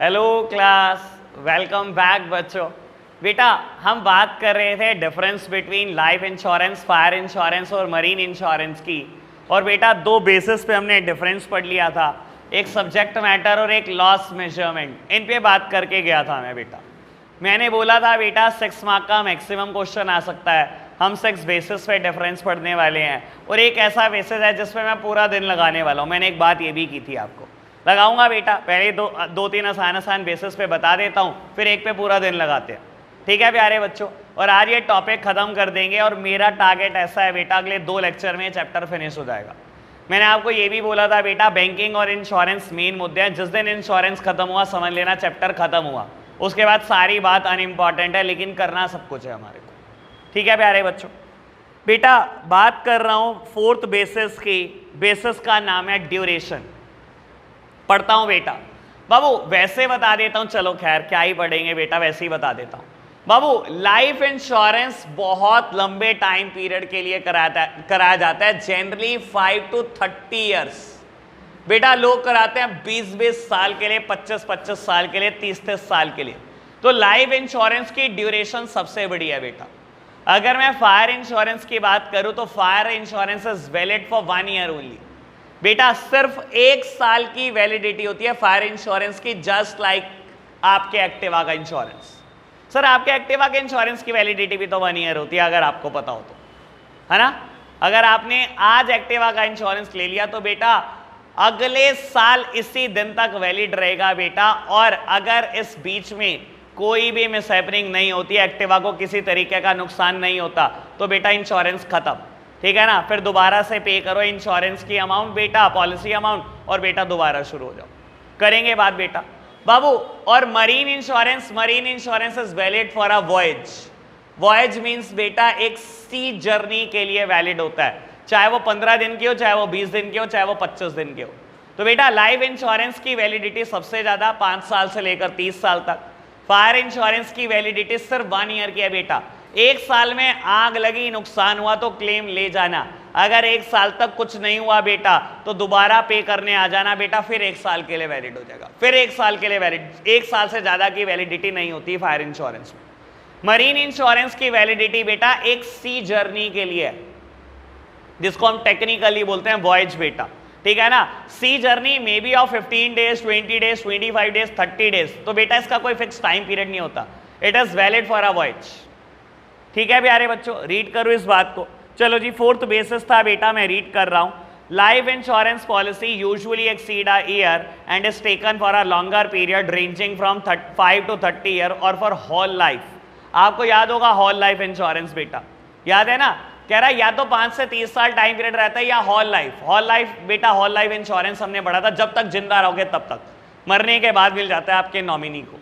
Hello class, welcome back बच्चों। बेटा हम बात कर रहे थे difference between life insurance, fire insurance और मरीन इंश्योरेंस की। और बेटा दो बेसिस पे हमने डिफरेंस पढ़ लिया था, एक सब्जेक्ट मैटर और एक लॉस मेजरमेंट। इन पे बात करके गया था मैं। बेटा मैंने बोला था बेटा 6 मार्क का मैक्सिमम क्वेश्चन आ सकता है। हम 6 बेसिस पे डिफरेंस पढ़ने वाले हैं और एक ऐसा बेसिस है जिसपे मैं पूरा दिन लगाने वाला हूँ। मैंने एक बात ये भी की थी, आपको लगाऊंगा बेटा। पहले दो तीन आसान बेसिस पे बता देता हूँ, फिर एक पे पूरा दिन लगाते हैं। ठीक है प्यारे बच्चों, और आज ये टॉपिक खत्म कर देंगे। और मेरा टारगेट ऐसा है बेटा, अगले 2 लेक्चर में चैप्टर फिनिश हो जाएगा। मैंने आपको ये भी बोला था बेटा, बैंकिंग और इंश्योरेंस मेन मुद्दे हैं। जिस दिन इंश्योरेंस खत्म हुआ समझ लेना चैप्टर खत्म हुआ। उसके बाद सारी बात अनइम्पॉर्टेंट है, लेकिन करना सब कुछ है हमारे को। ठीक है प्यारे बच्चों, बेटा बात कर रहा हूँ 4th बेसिस की। बेसिस का नाम है ड्यूरेशन। पढ़ता हूं बेटा। बाबू वैसे बता देता हूं, चलो खैर क्या ही पढ़ेंगे बेटा, वैसे ही बता देता हूं। बाबू लाइफ इंश्योरेंस बहुत लंबे टाइम पीरियड के लिए कराया जाता है, जनरली 5 to 30 ईयर्स। बेटा लोग कराते हैं 20-20 साल के लिए, 25-25 साल के लिए, 30-30 साल के लिए। तो लाइफ इंश्योरेंस की ड्यूरेशन सबसे बड़ी है बेटा। अगर मैं फायर इंश्योरेंस की बात करूं तो fire insurance is valid for 1 year only. बेटा सिर्फ 1 साल की वैलिडिटी होती है फायर इंश्योरेंस की, जस्ट लाइक आपके एक्टिवा का इंश्योरेंस। सर आपके एक्टिवा के इंश्योरेंस की वैलिडिटी भी तो 1 ईयर होती है, अगर आपको पता हो तो, है ना। अगर आपने आज एक्टिवा का इंश्योरेंस ले लिया तो बेटा अगले साल इसी दिन तक वैलिड रहेगा बेटा। और अगर इस बीच में कोई भी मिसहैपनिंग नहीं होती, एक्टिवा को किसी तरीके का नुकसान नहीं होता, तो बेटा इंश्योरेंस खत्म। ठीक है ना, फिर दोबारा से पे करो इंश्योरेंस की अमाउंट बेटा, पॉलिसी अमाउंट, और बेटा दोबारा शुरू हो जाओ। करेंगे बात बेटा बाबू। और marine insurance is valid for a voyage. Voyage means बेटा एक सी जर्नी के लिए वैलिड होता है, चाहे वो 15 दिन की हो, चाहे वो 20 दिन की हो, चाहे वो 25 दिन की हो। तो बेटा लाइफ इंश्योरेंस की वैलिडिटी सबसे ज्यादा 5 साल से लेकर 30 साल तक। फायर इंश्योरेंस की वैलिडिटी सिर्फ 1 ईयर की है बेटा। 1 साल में आग लगी, नुकसान हुआ तो क्लेम ले जाना। अगर 1 साल तक कुछ नहीं हुआ बेटा तो दोबारा पे करने आ जाना बेटा, फिर 1 साल के लिए वैलिड हो जाएगा। फिर 1 साल के लिए वैलिड, 1 साल से ज्यादा की वैलिडिटी नहीं होती फायर इंश्योरेंस में। मरीन इंश्योरेंस की वैलिडिटी बेटा एक सी जर्नी के लिए है, जिसको हम टेक्निकली बोलते हैं वॉयज बेटा। ठीक है ना। Sea journey may be of 15 days, 20 days, 25 days, 30 days. तो बेटा इसका कोई फिक्स टाइम पीरियड नहीं होता, it is valid for a voyage. ठीक है प्यारे बच्चों, रीड करो इस बात को। चलो जी 4th बेसिस था बेटा, मैं रीड कर रहा हूं। Life insurance policy usually exceed a year and is taken for a longer period ranging from 5 to 30 year और फॉर होल लाइफ। आपको याद होगा होल लाइफ इंश्योरेंस बेटा, याद है ना। कह रहा है या तो 5 से 30 साल टाइम पीरियड रहता है या होल लाइफ। होल लाइफ बेटा, होल लाइफ इंश्योरेंस हमने पढ़ा था, जब तक जिंदा रहोगे तब तक, मरने के बाद मिल जाता है आपके नॉमिनी को।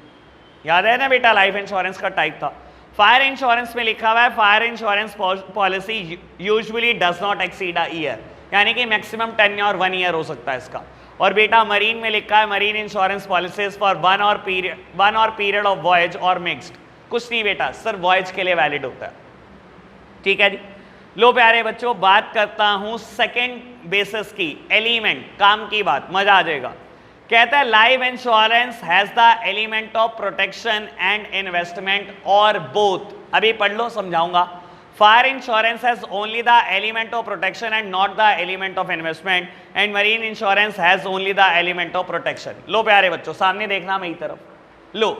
याद है ना बेटा, लाइफ इंश्योरेंस का टाइप था। फायर इंश्योरेंस में लिखा हुआ है fire insurance policy usually does not exceed a year, यानी कि मैक्सिमम 10 और 1 ईयर हो सकता है इसका। और बेटा मरीन में लिखा है मरीन इंश्योरेंस पॉलिसीज फॉर 1 और पीरियड ऑफ वॉयज और मिक्स्ड। कुछ नहीं बेटा, सिर्फ वॉयज के लिए वैलिड होता है। ठीक है जी। लो प्यारे बच्चों, बात करता हूं सेकेंड बेसिस की, एलिमेंट, काम की बात, मजा आ जाएगा। कहता है life insurance has the element of protection and investment और बोथ। अभी पढ़ लो, समझाऊंगा। Fire insurance has only the element of protection and not the element of investment, and marine insurance has only the element of protection. लो प्यारे बच्चों, सामने देखना मेरी तरफ। लो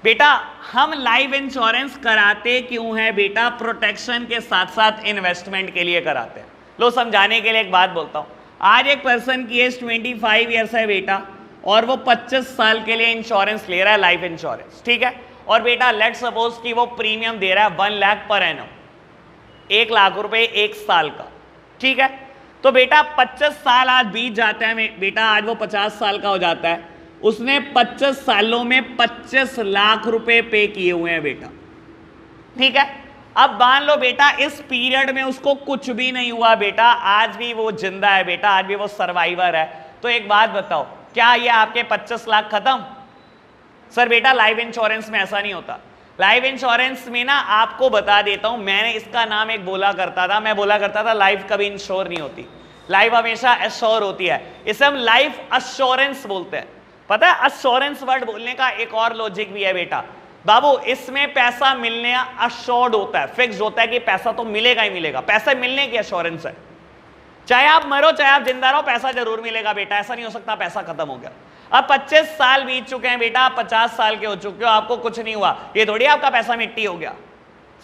बेटा, हम लाइफ इंश्योरेंस कराते क्यों है बेटा? प्रोटेक्शन के साथ साथ इन्वेस्टमेंट के लिए कराते हैं। लो समझाने के लिए एक बात बोलता हूं। आज एक पर्सन की एज 25 ईयर्स है बेटा, और वो 25 साल के लिए इंश्योरेंस ले रहा है, लाइफ इंश्योरेंस। ठीक है। और बेटा लेट सपोज कि वो प्रीमियम दे रहा है 1 लाख पर एनम, 1 लाख रुपए 1 साल का। ठीक है। तो बेटा 25 साल आज बीत जाते हैं बेटा, आज वो 50 साल का हो जाता है। उसने 25 सालों में 25 लाख रुपए पे किए हुए हैं बेटा। ठीक है। अब मान लो बेटा इस पीरियड में उसको कुछ भी नहीं हुआ बेटा, आज भी वो जिंदा है बेटा, आज भी वो सर्वाइवर है। तो एक बात बताओ, क्या ये आपके 25 लाख खत्म? सर बेटा लाइफ इंश्योरेंस में ऐसा नहीं होता। लाइफ इंश्योरेंस में ना, आपको बता देता हूं, मैंने इसका नाम एक बोला करता था, मैं बोला करता था लाइफ कभी इंश्योर नहीं होती, लाइफ हमेशा एश्योर होती है। इसे हम लाइफ अश्योरेंस बोलते हैं। पता है अश्योरेंस वर्ड बोलने का एक और लॉजिक भी है बेटा बाबू, इसमें पैसा मिलने अश्योर्ड होता है, फिक्स होता है कि पैसा तो मिलेगा ही मिलेगा, पैसा मिलने की अश्योरेंस है। चाहे आप मरो चाहे आप जिंदा रहो, पैसा जरूर मिलेगा बेटा, ऐसा नहीं हो सकता पैसा खत्म हो गया। अब 25 साल बीत चुके हैं बेटा, आप 50 साल के हो चुके हो, आपको कुछ नहीं हुआ, ये थोड़ी आपका पैसा मिट्टी हो गया।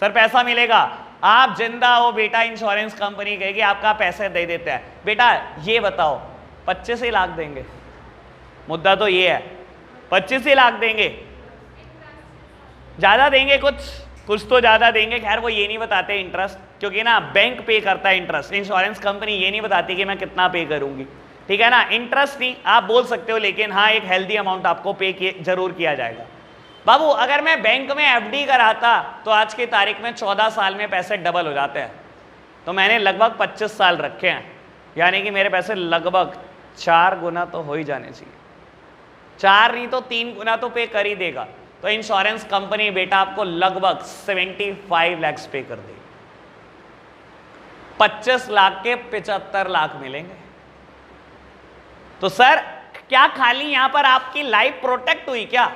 सर पैसा मिलेगा, आप जिंदा हो बेटा, इंश्योरेंस कंपनी कहेगी आपका पैसे दे देते हैं। बेटा ये बताओ 25 ही लाख देंगे? मुद्दा तो ये है 25 ही लाख देंगे, ज्यादा देंगे कुछ तो ज्यादा देंगे। खैर वो ये नहीं बताते इंटरेस्ट, क्योंकि ना बैंक पे करता है इंटरेस्ट, इंश्योरेंस कंपनी ये नहीं बताती कि मैं कितना पे करूंगी, ठीक है ना। इंटरेस्ट नहीं आप बोल सकते हो, लेकिन हाँ एक हेल्दी अमाउंट आपको पे जरूर किया जाएगा। बाबू अगर मैं बैंक में एफडी कराता तो आज की तारीख में 14 साल में पैसे डबल हो जाते हैं, तो मैंने लगभग 25 साल रखे हैं, यानी कि मेरे पैसे लगभग 4 गुना तो हो ही जाने चाहिए, 4 नहीं तो 3 गुना तो पे कर ही देगा। तो इंश्योरेंस कंपनी बेटा आपको लगभग 75 लाख पे कर देगी, 25 लाख के 75 लाख मिलेंगे। तो सर क्या खाली यहां पर आपकी लाइफ प्रोटेक्ट हुई क्या?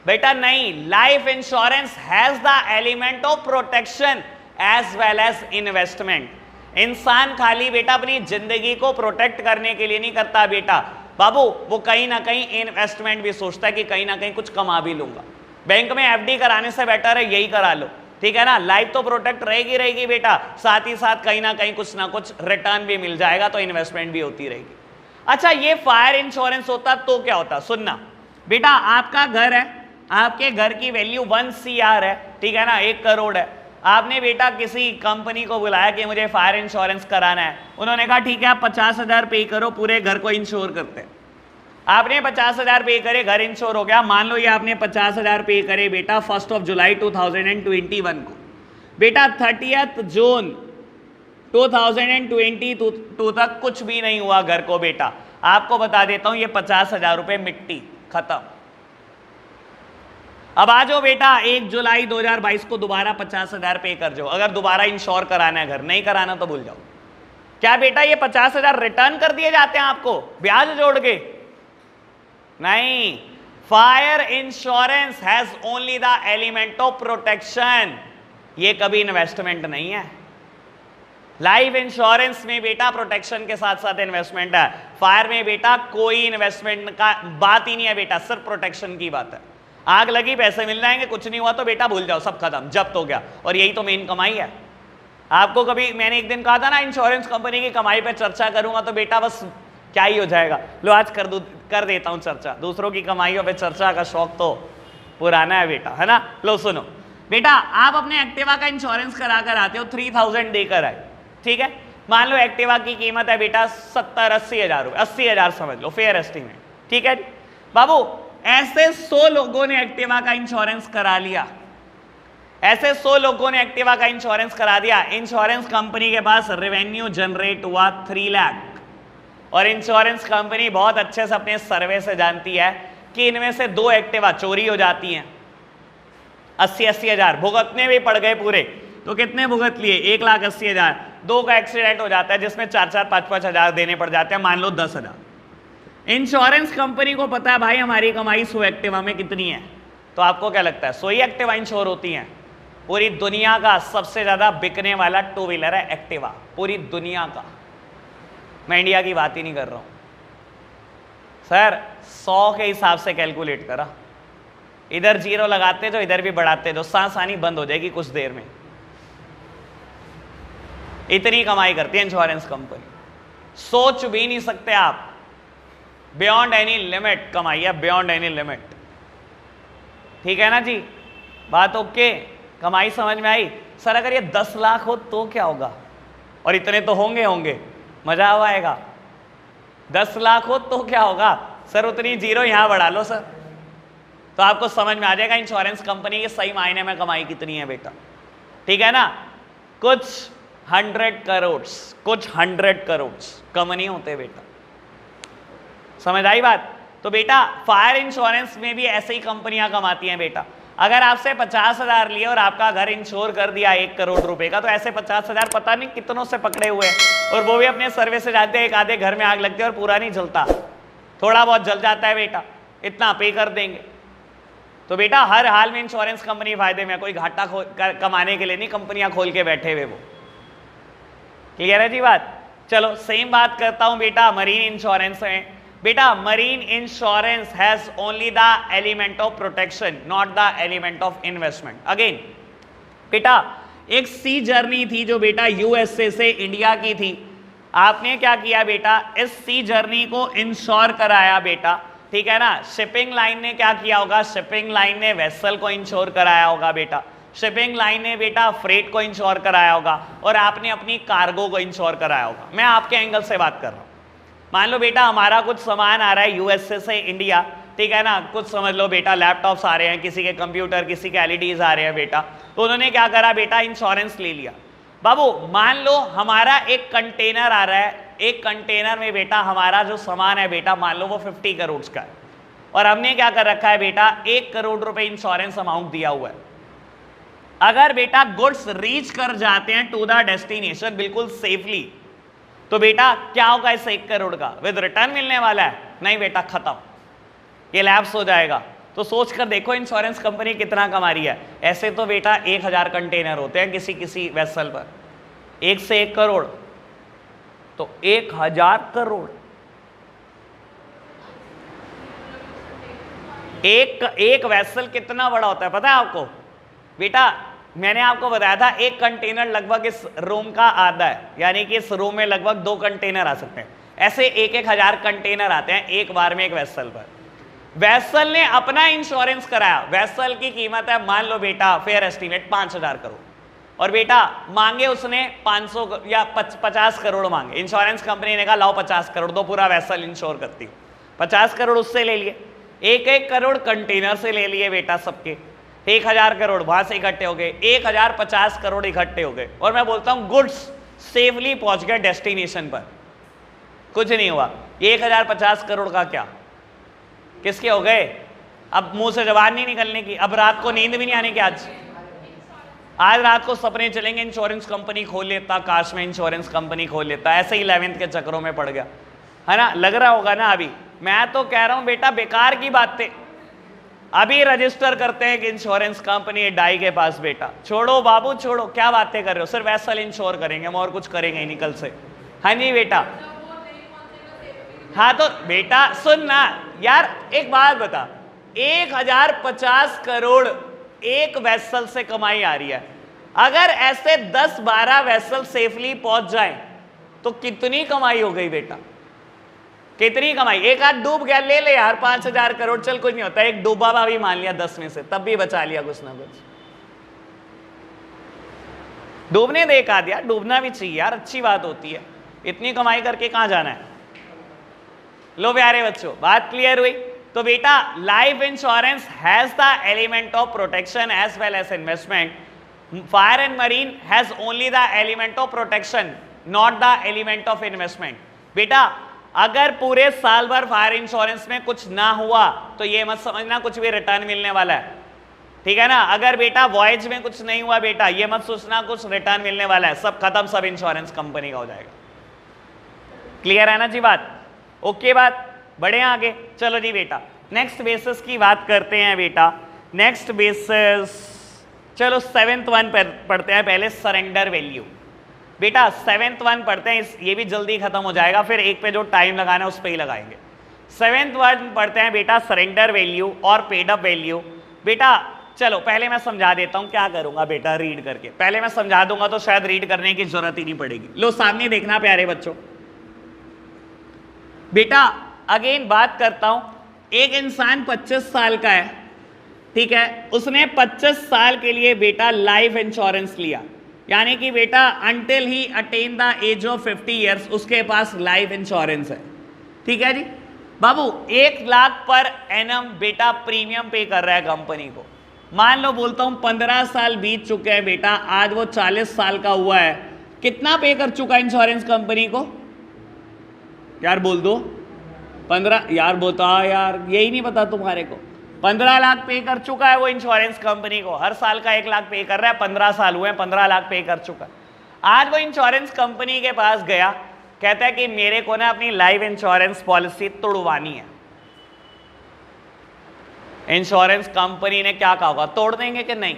बेटा नहीं, life insurance has the element of protection as well as investment. इंसान खाली बेटा अपनी जिंदगी को प्रोटेक्ट करने के लिए नहीं करता बेटा बाबू, वो कहीं ना कहीं इन्वेस्टमेंट भी सोचता है कि कहीं ना कहीं कुछ कमा भी लूंगा। बैंक में एफडी कराने से बेटर है यही करा लो, ठीक है ना। लाइफ तो प्रोटेक्ट रहेगी बेटा, साथ ही साथ कहीं ना कहीं कुछ ना कुछ रिटर्न भी मिल जाएगा, तो इन्वेस्टमेंट भी होती रहेगी। अच्छा ये फायर इंश्योरेंस होता तो क्या होता, सुनना बेटा, आपका घर है, आपके घर की वैल्यू 1 CR है, ठीक है ना, 1 करोड़ है। आपने बेटा किसी कंपनी को बुलाया कि मुझे फायर इंश्योरेंस कराना है, उन्होंने कहा ठीक है आप 50,000 पे करो, पूरे घर को इंश्योर करते हैं। आपने 50,000 पे करे, घर इंश्योर हो गया। मान लो ये आपने 50,000 पे करे बेटा 1 जुलाई 2021 को, बेटा 30 जून 2022 तक कुछ भी नहीं हुआ घर को बेटा, आपको बता देता हूं ये 50,000 रुपए मिट्टी खत्म। अब आ जाओ बेटा 1 जुलाई 2022 को दोबारा 50,000 पे कर जाओ, अगर दोबारा इंश्योर कराना है घर, नहीं कराना तो भूल जाओ। क्या बेटा ये 50,000 रिटर्न कर दिए जाते हैं आपको ब्याज जोड़ के? नहीं, fire insurance has only the element of protection, ये कभी इन्वेस्टमेंट नहीं है। लाइफ इंश्योरेंस में बेटा प्रोटेक्शन के साथ साथ इन्वेस्टमेंट है, फायर में बेटा कोई इन्वेस्टमेंट का बात ही नहीं है बेटा, सिर्फ प्रोटेक्शन की बात है। आग लगी पैसे मिल जाएंगे, कुछ नहीं हुआ तो बेटा भूल जाओ, सब खत्म, जब्त हो गया, और यही तो मेन कमाई है। आपको कभी मैंने एक दिन कहा था ना इंश्योरेंस कंपनी की कमाई पे चर्चा करूंगा, तो बेटा बस क्या ही हो जाएगा। लो आज कर देता हूं चर्चा, दूसरों की कमाइयों पे चर्चा का शौक तो पुराना है बेटा, है ना। लो सुनो बेटा, आप अपने एक्टिवा का इंश्योरेंस करा कर आते हो, 3000 देकर आए, ठीक है। मान लो एक्टिवा की कीमत है बेटा 70-80 हज़ार रुपए, 80 हज़ार समझ लो, फेयर एस्टिमेट, ठीक है बाबू। ऐसे 100 लोगों ने एक्टिवा का इंश्योरेंस करा लिया, ऐसे 100 लोगों ने एक्टिवा का इंश्योरेंस करा दिया। इंश्योरेंस कंपनी के पास रेवेन्यू जनरेट हुआ 3 लाख, और इंश्योरेंस कंपनी बहुत अच्छे से अपने सर्वे से जानती है कि इनमें से 2 एक्टिवा चोरी हो जाती हैं, 80-80 हज़ार भुगतने भी पड़ गए पूरे, तो कितने भुगत लिए? 1,80,000। 2 का एक्सीडेंट हो जाता है जिसमें 4-4, 5-5 हज़ार देने पड़ जाते हैं, मान लो 10,000। इंश्योरेंस कंपनी को पता है भाई हमारी कमाई 100 एक्टिवा में कितनी है, तो आपको क्या लगता है 100 ही एक्टिवा इंश्योर होती हैं? पूरी दुनिया का सबसे ज्यादा बिकने वाला 2 व्हीलर है एक्टिवा, पूरी दुनिया का, मैं इंडिया की बात ही नहीं कर रहा हूं सर। 100 के हिसाब से कैलकुलेट करा, इधर 0 लगाते तो इधर भी बढ़ाते तो सांस आनी बंद हो जाएगी कुछ देर में। इतनी कमाई करती है इंश्योरेंस कंपनी, सोच भी नहीं सकते आप, बियॉन्ड एनी लिमिट कमाई है, बियॉन्ड एनी लिमिट, ठीक है ना जी, बात ओके। कमाई समझ में आई? सर अगर ये 10 लाख हो तो क्या होगा? और इतने तो होंगे, मजा आएगा। 10 लाख हो तो क्या होगा? सर उतनी 0 यहां बढ़ा लो सर, तो आपको समझ में आ जाएगा इंश्योरेंस कंपनी के सही मायने में कमाई कितनी है बेटा, ठीक है ना। कुछ 100 करोड़, कुछ 100 करोड़ कम नहीं होते बेटा, समझ आई बात? तो बेटा फायर इंश्योरेंस में भी ऐसे ही कंपनियां कमाती हैं बेटा। अगर आपसे 50,000 लिए और आपका घर इंश्योर कर दिया 1 करोड़ रुपए का, तो ऐसे 50,000 पता नहीं कितनों से पकड़े हुए हैं, और वो भी अपने सर्वे से जाते हैं, एक आधे घर में आग लगती है और पूरा नहीं जलता, थोड़ा बहुत जल जाता है बेटा, इतना पे कर देंगे। तो बेटा हर हाल में इंश्योरेंस कंपनी फायदे में, कोई घाटा कमाने के लिए नहीं कंपनियां खोल के बैठे हुए वो। क्लियर है जी बात? चलो सेम बात करता हूं बेटा मरीन इंश्योरेंस में। बेटा marine insurance has only the element of protection, not the element of investment. Again बेटा एक सी जर्नी थी जो बेटा यूएसए से इंडिया की थी, आपने क्या किया बेटा, इस सी जर्नी को इंश्योर कराया बेटा, ठीक है ना। शिपिंग लाइन ने क्या किया होगा, शिपिंग लाइन ने वेसल को इंश्योर कराया होगा बेटा, शिपिंग लाइन ने बेटा फ्रेट को इंश्योर कराया होगा, और आपने अपनी कार्गो को इंश्योर कराया होगा। मैं आपके एंगल से बात कर रहा हूं। मान लो बेटा हमारा कुछ सामान आ रहा है यूएसए से इंडिया, ठीक है ना, कुछ समझ लो बेटा लैपटॉप्स आ रहे हैं, किसी के कंप्यूटर, किसी के एलईडीज आ रहे हैं बेटा, तो उन्होंने क्या करा बेटा, इंश्योरेंस ले लिया। बाबू मान लो हमारा एक कंटेनर आ रहा है, एक कंटेनर में बेटा हमारा जो सामान है बेटा मान लो वो 50 करोड़ का है, और हमने क्या कर रखा है बेटा 1 करोड़ रुपए इंश्योरेंस अमाउंट दिया हुआ है। अगर बेटा गुड्स रीच कर जाते हैं टू द डेस्टिनेशन बिल्कुल सेफली, तो बेटा क्या होगा इस 1 करोड़ का, विद रिटर्न मिलने वाला है? नहीं बेटा खत्म, ये लैप्स हो जाएगा। तो सोच कर देखो इंश्योरेंस कंपनी कितना कमा रही है। ऐसे तो बेटा 1000 कंटेनर होते हैं किसी किसी वेसल पर, 1 से 1 करोड़ तो 1000 करोड़, एक वेसल कितना बड़ा होता है पता है आपको बेटा? मैंने आपको बताया था एक कंटेनर लगभग इस रूम का आधा है, यानी कि इस रूम में लगभग 2 कंटेनर आ सकते हैं। ऐसे 1,000 कंटेनर आते हैं एक बार में एक वेसल पर। वेसल ने अपना इंश्योरेंस कराया, वेसल की कीमत है मान लो बेटा फेयर एस्टीमेट 5000 करोड़, और बेटा मांगे उसने 500 या 50 करोड़ मांगे। इंश्योरेंस कंपनी ने कहा लाओ 50 करोड़ दो, पूरा वेसल इंश्योर करती हूँ। 50 करोड़ उससे ले लिए, 1 करोड़ कंटेनर से ले लिए बेटा सबके, 1000 करोड़ वहां से इकट्ठे हो गए, 1050 करोड़ इकट्ठे हो गए, और मैं बोलता हूं गुड्स सेफली पहुंच गए डेस्टिनेशन पर, कुछ नहीं हुआ। 1050 करोड़ का क्या किसके हो गए? अब मुंह से जबान नहीं निकलने की, अब रात को नींद भी नहीं आने की। आज रात को सपने चलेंगे इंश्योरेंस कंपनी खोल लेता, काश में इंश्योरेंस कंपनी खोल लेता। ऐसे ही 11th के चक्रों में पड़ गया है ना, लग रहा होगा ना। अभी मैं तो कह रहा हूं बेटा बेकार की बातें, अभी रजिस्टर करते हैं कि इंश्योरेंस कंपनी डाई के पास। बेटा छोड़ो बाबू छोड़ो, क्या बातें कर रहे हो, सिर्फ वेसल इंश्योर करेंगे हम और कुछ करेंगे ही नहीं कल से। हाँ जी बेटा, हाँ तो बेटा सुन ना यार, एक बात बता, 1050 करोड़ एक वेसल से कमाई आ रही है। अगर ऐसे 10-12 वेसल सेफली पहुंच जाए तो कितनी कमाई हो गई बेटा, कितनी कमाई। एक आध डूब गया ले ले यार 5000 करोड़, चल कुछ नहीं होता, एक डूबा हुआ भी मान लिया 10 में से, तब भी बचा लिया कुछ ना कुछ। डूबने दे एक आध यार, डूबना भी चाहिए यार, अच्छी बात होती है। इतनी कमाई करके कहां जाना है। लो प्यारे बच्चों बात क्लियर हुई। तो बेटा life insurance has the element of protection as well as investment, fire and marine has only the element of protection not the element of investment. बेटा अगर पूरे साल भर फायर इंश्योरेंस में कुछ ना हुआ तो ये मत समझना कुछ भी रिटर्न मिलने वाला है, ठीक है ना। अगर बेटा वॉयज में कुछ नहीं हुआ बेटा, ये मत सोचना कुछ रिटर्न मिलने वाला है, सब खत्म, सब इंश्योरेंस कंपनी का हो जाएगा। क्लियर है ना जी बात? ओके बात, बढ़े आगे। चलो जी बेटा नेक्स्ट बेसिस की बात करते हैं बेटा। नेक्स्ट बेसिस चलो 7th वन पढ़ते हैं पहले, सरेंडर वैल्यू। बेटा 7th वन पढ़ते हैं, ये भी जल्दी खत्म हो जाएगा, फिर एक पे जो टाइम लगाना है उस पे ही लगाएंगे। 7th वन पढ़ते हैं बेटा, सरेंडर वैल्यू और पेड अप वैल्यू। बेटा चलो पहले मैं समझा देता हूं, क्या करूंगा बेटा रीड करके, पहले मैं समझा दूंगा तो शायद रीड करने की जरूरत ही नहीं पड़ेगी। लो सामने देखना प्यारे बच्चों। बेटा अगेन बात करता हूं, एक इंसान 25 साल का है, ठीक है, उसने 25 साल के लिए बेटा लाइफ इंश्योरेंस लिया, यानी कि बेटा until he attain the age of 50 years उसके पास लाइफ इंश्योरेंस है, ठीक है जी। बाबू 1 लाख पर एनम बेटा प्रीमियम पे कर रहा है कंपनी को। मान लो बोलता हूं 15 साल बीत चुके हैं बेटा, आज वो 40 साल का हुआ है, कितना पे कर चुका इंश्योरेंस कंपनी को यार, बोल दो 15 यार, बता यार, यही नहीं पता तुम्हारे को। 15 लाख पे कर चुका है वो इंश्योरेंस कंपनी को, हर साल का 1 लाख पे कर रहा है, 15 साल हुए हैं, 15 लाख पे कर चुका है। आज वो इंश्योरेंस कंपनी के पास गया, कहता है कि मेरे को ना अपनी लाइफ इंश्योरेंस पॉलिसी तोड़वानी है। इंश्योरेंस कंपनी ने क्या कहा होगा, तोड़ देंगे कि नहीं?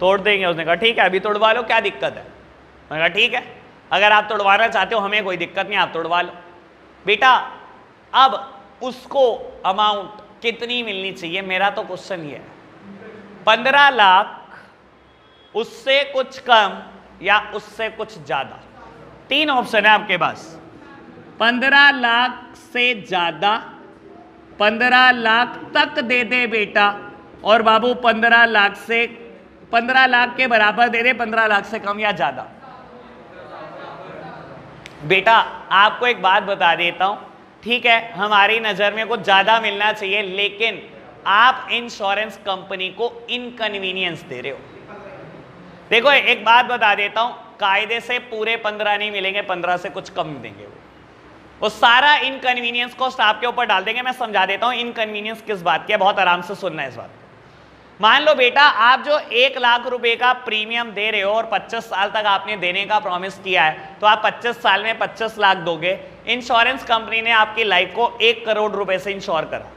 तोड़ देंगे। उसने कहा ठीक है अभी तोड़वा लो, क्या दिक्कत है? मैंने कहा ठीक है, अगर आप तोड़वाना चाहते हो हमें कोई दिक्कत नहीं, आप तोड़वा लो। बेटा अब उसको अमाउंट कितनी मिलनी चाहिए, मेरा तो क्वेश्चन ये है। 15 लाख, उससे कुछ कम या उससे कुछ ज्यादा? 3 ऑप्शन है आपके पास, 15 लाख से ज्यादा, 15 लाख तक दे दे बेटा, और बाबू 15 लाख के बराबर दे दे, 15 लाख से कम या ज्यादा। बेटा आपको एक बात बता देता हूं, ठीक है हमारी नजर में कुछ ज्यादा मिलना चाहिए, लेकिन आप इंश्योरेंस कंपनी को इनकन्वीनियंस दे रहे हो। देखो एक बात बता देता हूं, कायदे से पूरे 15 नहीं मिलेंगे, 15 से कुछ कम देंगे। वो सारा इनकन्वीनियंस कॉस्ट आपके ऊपर डाल देंगे। मैं समझा देता हूं इनकन्वीनियंस किस बात की है, बहुत आराम से सुनना है इस बात। मान लो बेटा आप जो 1 लाख रुपए का प्रीमियम दे रहे हो और 25 साल तक आपने देने का प्रॉमिस किया है, तो आप 25 साल में 25 लाख दोगे। इंश्योरेंस कंपनी ने आपकी लाइफ को 1 करोड़ रुपए से इंश्योर करा।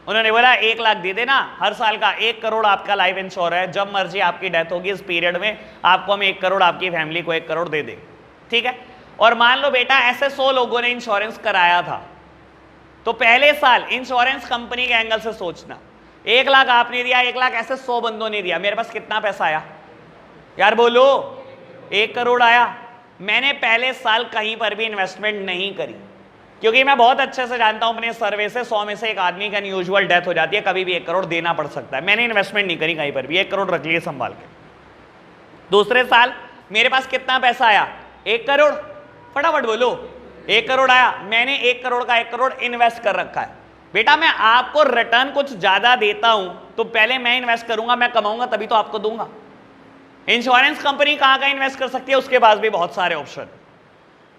उन्होंने बोला 1 लाख दे देना, हर साल का 1 करोड़ आपका लाइफ इंश्योर है, जब मर्जी आपकी डेथ होगी इस पीरियड में आपको हम 1 करोड़, आपकी फैमिली को 1 करोड़ दे देंगे, ठीक है। और मान लो बेटा ऐसे 100 लोगों ने इंश्योरेंस कराया था, तो पहले साल इंश्योरेंस कंपनी के एंगल से सोचना, 1 लाख आपने दिया, 1 लाख ऐसे 100 बंदों ने दिया, मेरे पास कितना पैसा आया यार बोलो? 1 करोड़ आया। मैंने पहले साल कहीं पर भी इन्वेस्टमेंट नहीं करी, क्योंकि मैं बहुत अच्छे से जानता हूं अपने सर्वे से 100 में से एक आदमी की अनयूजुअल डेथ हो जाती है, कभी भी 1 करोड़ देना पड़ सकता है। मैंने इन्वेस्टमेंट नहीं करी कहीं पर भी, 1 करोड़ रख लिए संभाल के। दूसरे साल मेरे पास कितना पैसा आया? 1 करोड़। फटाफट बोलो, 1 करोड़ आया। मैंने 1 करोड़ का 1 करोड़ इन्वेस्ट कर रखा है। बेटा मैं आपको रिटर्न कुछ ज्यादा देता हूं तो पहले मैं इन्वेस्ट करूंगा, मैं कमाऊंगा तभी तो आपको दूंगा। इंश्योरेंस कंपनी कहां का इन्वेस्ट कर सकती है, उसके पास भी बहुत सारे ऑप्शन,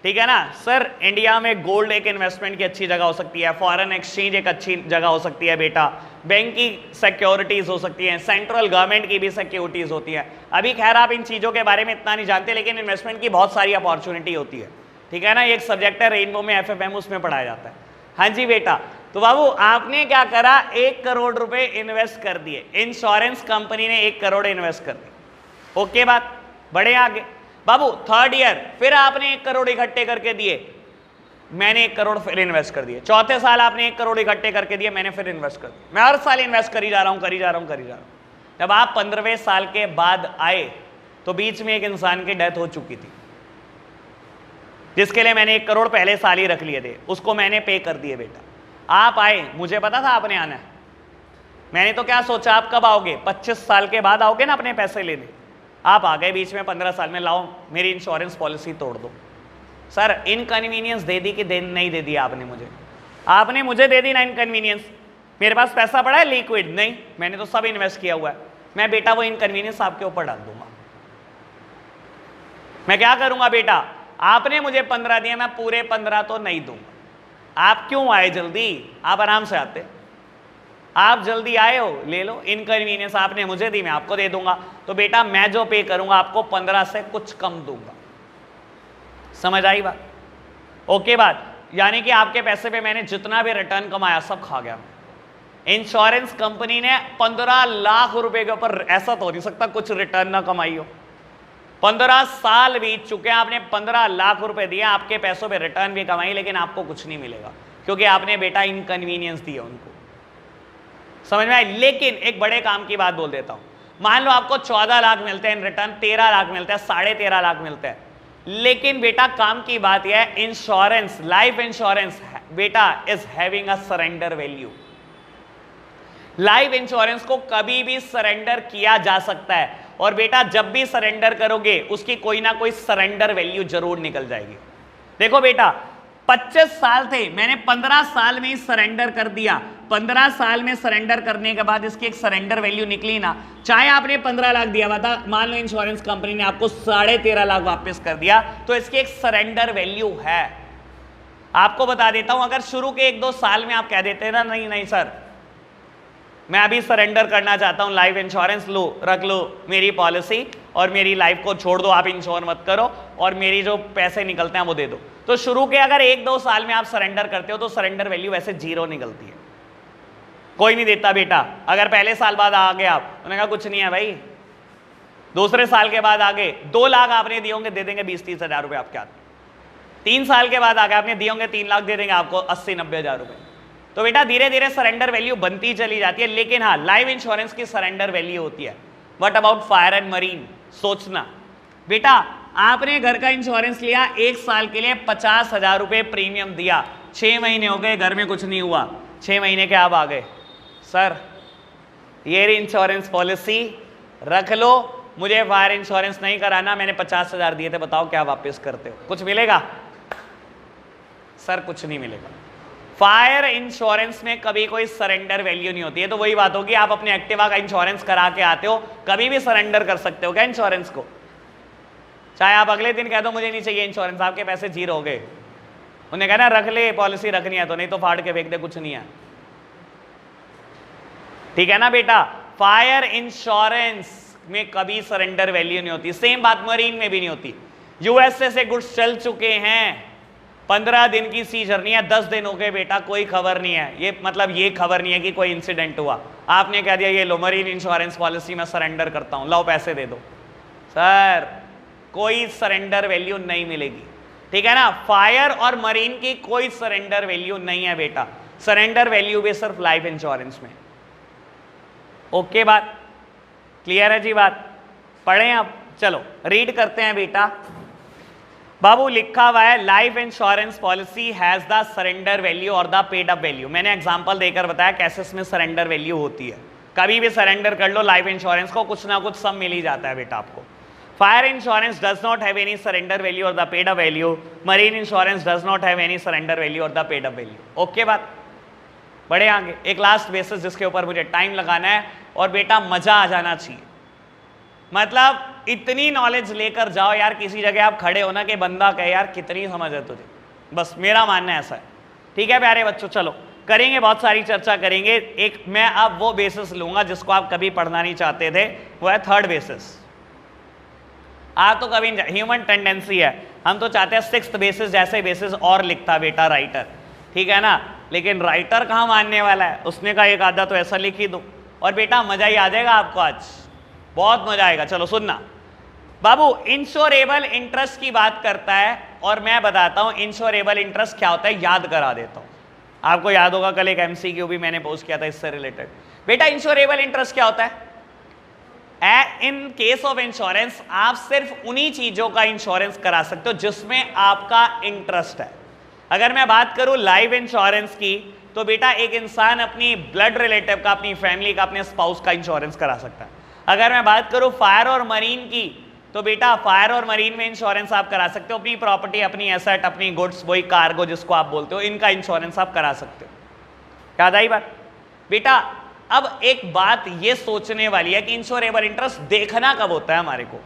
ठीक है ना सर। इंडिया में गोल्ड एक इन्वेस्टमेंट की अच्छी जगह हो सकती है, फॉरेन एक्सचेंज एक अच्छी जगह हो सकती है बेटा, बैंक की सिक्योरिटीज हो सकती हैं, सेंट्रल गवर्नमेंट की भी सिक्योरिटीज होती है। अभी खैर आप इन चीजों के बारे में इतना नहीं जानते, लेकिन इन्वेस्टमेंट की बहुत सारी अपॉर्चुनिटी होती है, ठीक है ना। एक सब्जेक्ट है रेनबो में, FFM, उसमें पढ़ाया जाता है। हाँ जी बेटा, तो बाबू आपने क्या करा, 1 करोड़ रुपए इन्वेस्ट कर दिए, इंश्योरेंस कंपनी ने 1 करोड़ इन्वेस्ट कर दिए। ओके बात, बढ़े आगे बाबू। 3rd ईयर फिर आपने 1 करोड़ इकट्ठे करके दिए, मैंने 1 करोड़ फिर इन्वेस्ट कर दिए। चौथे साल आपने 1 करोड़ इकट्ठे करके दिए, मैंने फिर इन्वेस्ट कर दिया। मैं हर साल इन्वेस्ट करी जा रहा हूं। जब आप 15वें साल के बाद आए तो बीच में एक इंसान की डेथ हो चुकी थी, जिसके लिए मैंने 1 करोड़ पहले साल ही रख लिए थे, उसको मैंने पे कर दिए। बेटा आप आए, मुझे पता था आपने आना है, मैंने तो क्या सोचा आप कब आओगे, 25 साल के बाद आओगे ना अपने पैसे लेने। आप आ गए बीच में 15 साल में, लाओ मेरी इंश्योरेंस पॉलिसी तोड़ दो। सर इनकन्वीनियंस दे दी कि नहीं दे दी आपने मुझे दे दी ना इनकन्वीनियंस। मेरे पास पैसा पड़ा है लिक्विड? नहीं, मैंने तो सब इन्वेस्ट किया हुआ है। मैं बेटा वो इनकन्वीनियंस आपके ऊपर डाल दूंगा। मैं क्या करूंगा बेटा, आपने मुझे 15 दिया, मैं पूरे 15 तो नहीं दूंगा। आप क्यों आए जल्दी, आप आराम से आते। आप जल्दी आए हो, ले लो इनकन्वीनियंस, आपने मुझे दी मैं आपको दे दूंगा। तो बेटा मैं जो पे करूंगा आपको 15 से कुछ कम दूंगा। समझ आई बात? ओके बात, यानी कि आपके पैसे पे मैंने जितना भी रिटर्न कमाया सब खा गया। इंश्योरेंस कंपनी ने 15 लाख रुपए के ऊपर, ऐसा तो हो नहीं सकता कुछ रिटर्न ना कमाई हो। 15 साल बीत चुके हैं, आपने 15 लाख रुपए दिए, आपके पैसों पे रिटर्न भी कमाई, लेकिन आपको कुछ नहीं मिलेगा क्योंकि आपने बेटा इनकन्वीनियंस दिया उनको। समझ में आई? लेकिन एक बड़े काम की बात बोल देता हूं, मान लो आपको 14 लाख मिलते हैं इन रिटर्न, 13 लाख मिलते हैं, 13.5 लाख मिलते हैं, लेकिन बेटा काम की बात यह है, इंश्योरेंस, लाइफ इंश्योरेंस बेटा is having a surrender value. Life insurance को कभी भी सरेंडर किया जा सकता है, और बेटा जब भी सरेंडर करोगे उसकी कोई ना कोई सरेंडर वैल्यू जरूर निकल जाएगी। देखो बेटा 25 साल थे, मैंने 15 साल में ही सरेंडर कर दिया। 15 साल में सरेंडर करने के बाद इसकी एक सरेंडर वैल्यू निकली ना, चाहे आपने 15 लाख दिया हुआ था, मान लो इंश्योरेंस कंपनी ने आपको 13.5 लाख वापस कर दिया, तो इसकी एक सरेंडर वैल्यू है। आपको बता देता हूं, अगर शुरू के 1-2 साल में आप कह देते हैं ना, नहीं सर मैं अभी सरेंडर करना चाहता हूं, लाइफ इंश्योरेंस लो, रख लो मेरी पॉलिसी, और मेरी लाइफ को छोड़ दो, आप इंश्योर मत करो और मेरी जो पैसे निकलते हैं वो दे दो। तो शुरू के अगर 1-2 साल में आप सरेंडर करते हो तो सरेंडर वैल्यू वैसे 0 निकलती है, कोई नहीं देता बेटा। अगर पहले साल बाद आ गए आप, उन्होंने कहा कुछ नहीं है भाई, दूसरे साल के बाद आगे 2 लाख आपने दिए होंगे, दे देंगे 20-30 हज़ार रुपये आपके हाथ में। 3 साल के बाद आगे आपने दिए होंगे 3 लाख, दे देंगे आपको 80-90 हज़ार रुपये। तो बेटा धीरे धीरे सरेंडर वैल्यू बनती चली जाती है। लेकिन हाँ, लाइफ इंश्योरेंस की सरेंडर वैल्यू होती है। What about fire and marine? सोचना बेटा, आपने घर का इंश्योरेंस लिया, 1 साल के लिए 50,000 रुपये प्रीमियम दिया, 6 महीने हो गए, घर में कुछ नहीं हुआ, 6 महीने के आप आ गए, सर ये इंश्योरेंस पॉलिसी रख लो, मुझे फायर इंश्योरेंस नहीं कराना, मैंने 50,000 दिए थे, बताओ क्या वापस करते हो? कुछ मिलेगा? सर कुछ नहीं मिलेगा। फायर इंश्योरेंस में कभी कोई सरेंडर वैल्यू नहीं होती है। तो वही बात होगी, आप अपने एक्टिवा का इंश्योरेंस करा के आते हो, कभी भी सरेंडर कर सकते हो क्या इंश्योरेंस को? चाहे आप अगले दिन कह दो मुझे नहीं चाहिए इंश्योरेंस, आपके पैसे 0 हो गए। उन्हें कहना रख ले, पॉलिसी रखनी है तो, नहीं तो फाड़ के फेंक दे, कुछ नहीं है। ठीक है ना बेटा? फायर इंश्योरेंस में कभी सरेंडर वैल्यू नहीं होती। सेम बात मरीन में भी नहीं होती। यूएसए से गुड्स चल चुके हैं, 15 दिन की सी जर्नी है, 10 दिन हो गए बेटा, कोई खबर नहीं है। ये मतलब ये खबर नहीं है कि कोई इंसिडेंट हुआ। आपने कह दिया ये लो मरीन इंश्योरेंस पॉलिसी मैं सरेंडर करता हूं, लाओ पैसे दे दो। सर कोई सरेंडर वैल्यू नहीं मिलेगी। ठीक है ना? फायर और मरीन की कोई सरेंडर वैल्यू नहीं है बेटा। सरेंडर वैल्यू भी सिर्फ लाइफ इंश्योरेंस में। ओके बात क्लियर है जी? बात पढ़ें अब, चलो रीड करते हैं बेटा। बाबू लिखा हुआ है life insurance policy has the surrender value और द पेड अप वैल्यू। मैंने एग्जांपल देकर बताया कैसे इसमें सरेंडर वैल्यू होती है। कभी भी सरेंडर कर लो लाइफ इंश्योरेंस को, कुछ ना कुछ सब मिल ही जाता है बेटा आपको। Fire insurance does not have any surrender value और the paid up value. Marine insurance does not have any surrender value और the paid up value. Okay बात? बढ़े आगे। एक लास्ट बेसिस जिसके ऊपर मुझे टाइम लगाना है और बेटा मजा आ जाना चाहिए। मतलब इतनी नॉलेज लेकर जाओ यार, किसी जगह आप खड़े हो ना कि बंदा कहे यार कितनी समझ है तुझे, बस मेरा मानना ऐसा है। ठीक है प्यारे बच्चों, चलो करेंगे, बहुत सारी चर्चा करेंगे। एक मैं अब वो बेसिस लूंगा जिसको आप कभी पढ़ना नहीं चाहते थे, वो है थर्ड बेसिस। आप तो कभी ह्यूमन टेंडेंसी है, हम तो चाहते हैं सिक्स्थ बेसिस जैसे बेसिस और लिखता बेटा राइटर। ठीक है ना? लेकिन राइटर कहाँ मानने वाला है, उसने कहा एक आधा तो ऐसा लिख ही दो और बेटा मजा ही आ जाएगा आपको, आज बहुत मजा आएगा। चलो सुनना बाबू, इंश्योरेबल इंटरेस्ट की बात करता है और मैं बताता हूं इंश्योरेबल इंटरेस्ट क्या होता है, याद करा देता हूं। आपको याद होगा कल एक एमसीक्यू भी मैंने पोस्ट किया था इससे रिलेटेड। बेटा इंश्योरेबल इंटरेस्ट क्या होता है? इन केस ऑफ इंश्योरेंस आप सिर्फ उन्हीं चीजों का इंश्योरेंस करा सकते हो जिसमें आपका इंटरेस्ट है। अगर मैं बात करूं लाइफ इंश्योरेंस की, तो बेटा एक इंसान अपनी ब्लड रिलेटिव का, अपनी फैमिली का, अपने स्पाउस का इंश्योरेंस करा सकता है। अगर मैं बात करूं फायर और मरीन की, तो बेटा फायर और मरीन में इंश्योरेंस आप करा सकते हो। अपनी प्रॉपर्टी, अपनी एसेट, अपनी गुड्स, वही कार्गो जिसको आप बोलते हो, इनका इंश्योरेंस आप करा सकते हो। याद आई बात? बेटा अब एक बात ये सोचने वाली है कि इंश्योरेबल इंटरेस्ट देखना कब होता है हमारे को।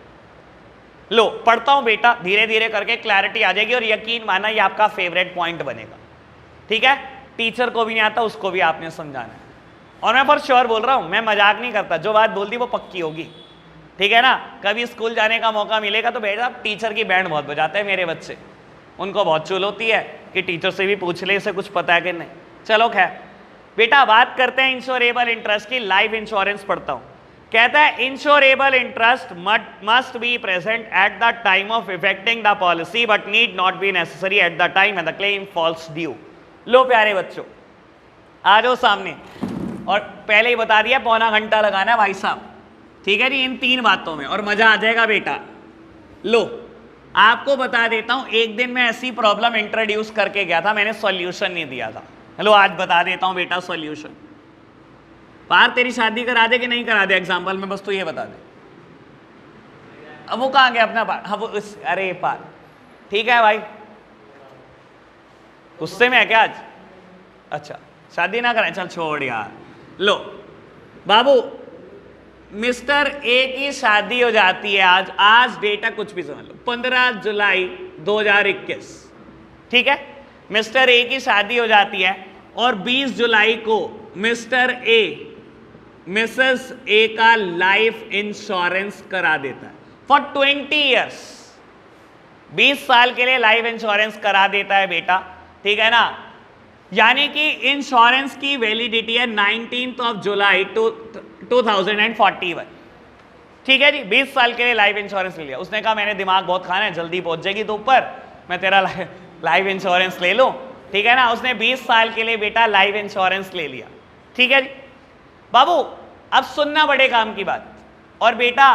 लो पढ़ता हूं बेटा, धीरे धीरे करके क्लैरिटी आ जाएगी और यकीन माना ये आपका फेवरेट पॉइंट बनेगा। ठीक है? टीचर को भी नहीं आता, उसको भी आपने समझाना है। और मैं फॉर श्योर बोल रहा हूं, मैं मजाक नहीं करता, जो बात बोल दी वो पक्की होगी। ठीक है ना? कभी स्कूल जाने का मौका मिलेगा तो बेटा टीचर की बैंड बहुत बजाते हैं मेरे बच्चे, उनको बहुत चुल होती है कि टीचर से भी पूछ ले इसे कुछ पता है कि नहीं। चलो खैर बेटा बात करते हैं इंश्योरेबल इंटरेस्ट की। लाइफ इंश्योरेंस पढ़ता हूं, कहता है insurable interest must be present at the time of effecting the policy but need not be necessary at the time and the claim falls due. लो प्यारे बच्चों आ जाओ सामने, और पहले ही बता दिया पौना घंटा लगाना है भाई साहब। ठीक है जी? इन 3 बातों में और मजा आ जाएगा बेटा। लो आपको बता देता हूं, एक दिन मैं ऐसी प्रॉब्लम इंट्रोड्यूस करके गया था, मैंने सॉल्यूशन नहीं दिया था। हेलो आज बता देता हूं बेटा सॉल्यूशन। पार तेरी शादी करा दे कि नहीं करा दे एग्जाम्पल में, बस तू ये बता दे। अब वो कहाँ गया अपना पार? हाँ वो अरे पार ठीक है भाई, गुस्से में है क्या आज? अच्छा शादी ना कराए, चल छोड़ यार। लो बाबू मिस्टर ए की शादी हो जाती है आज बेटा कुछ भी समझ लो 15 जुलाई 2021। ठीक है? मिस्टर ए की शादी हो जाती है और 20 जुलाई को मिस्टर ए मिसेस ए का लाइफ इंश्योरेंस करा देता है। फॉर 20 ईयर्स, 20 साल के लिए लाइफ इंश्योरेंस करा देता है बेटा, ठीक है ना। यानी कि इंश्योरेंस की वैलिडिटी है 19 जुलाई 2041, ठीक है जी। 20 साल के लिए लाइफ इंश्योरेंस ले लिया। उसने कहा मैंने दिमाग बहुत खाना है, जल्दी पहुंच जाएगी तो ऊपर, मैं तेरा लाइफ इंश्योरेंस ले लूं, ठीक है ना। उसने 20 साल के लिए बेटा लाइफ इंश्योरेंस ले लिया, ठीक है जी। बाबू अब सुनना बड़े काम की बात, और बेटा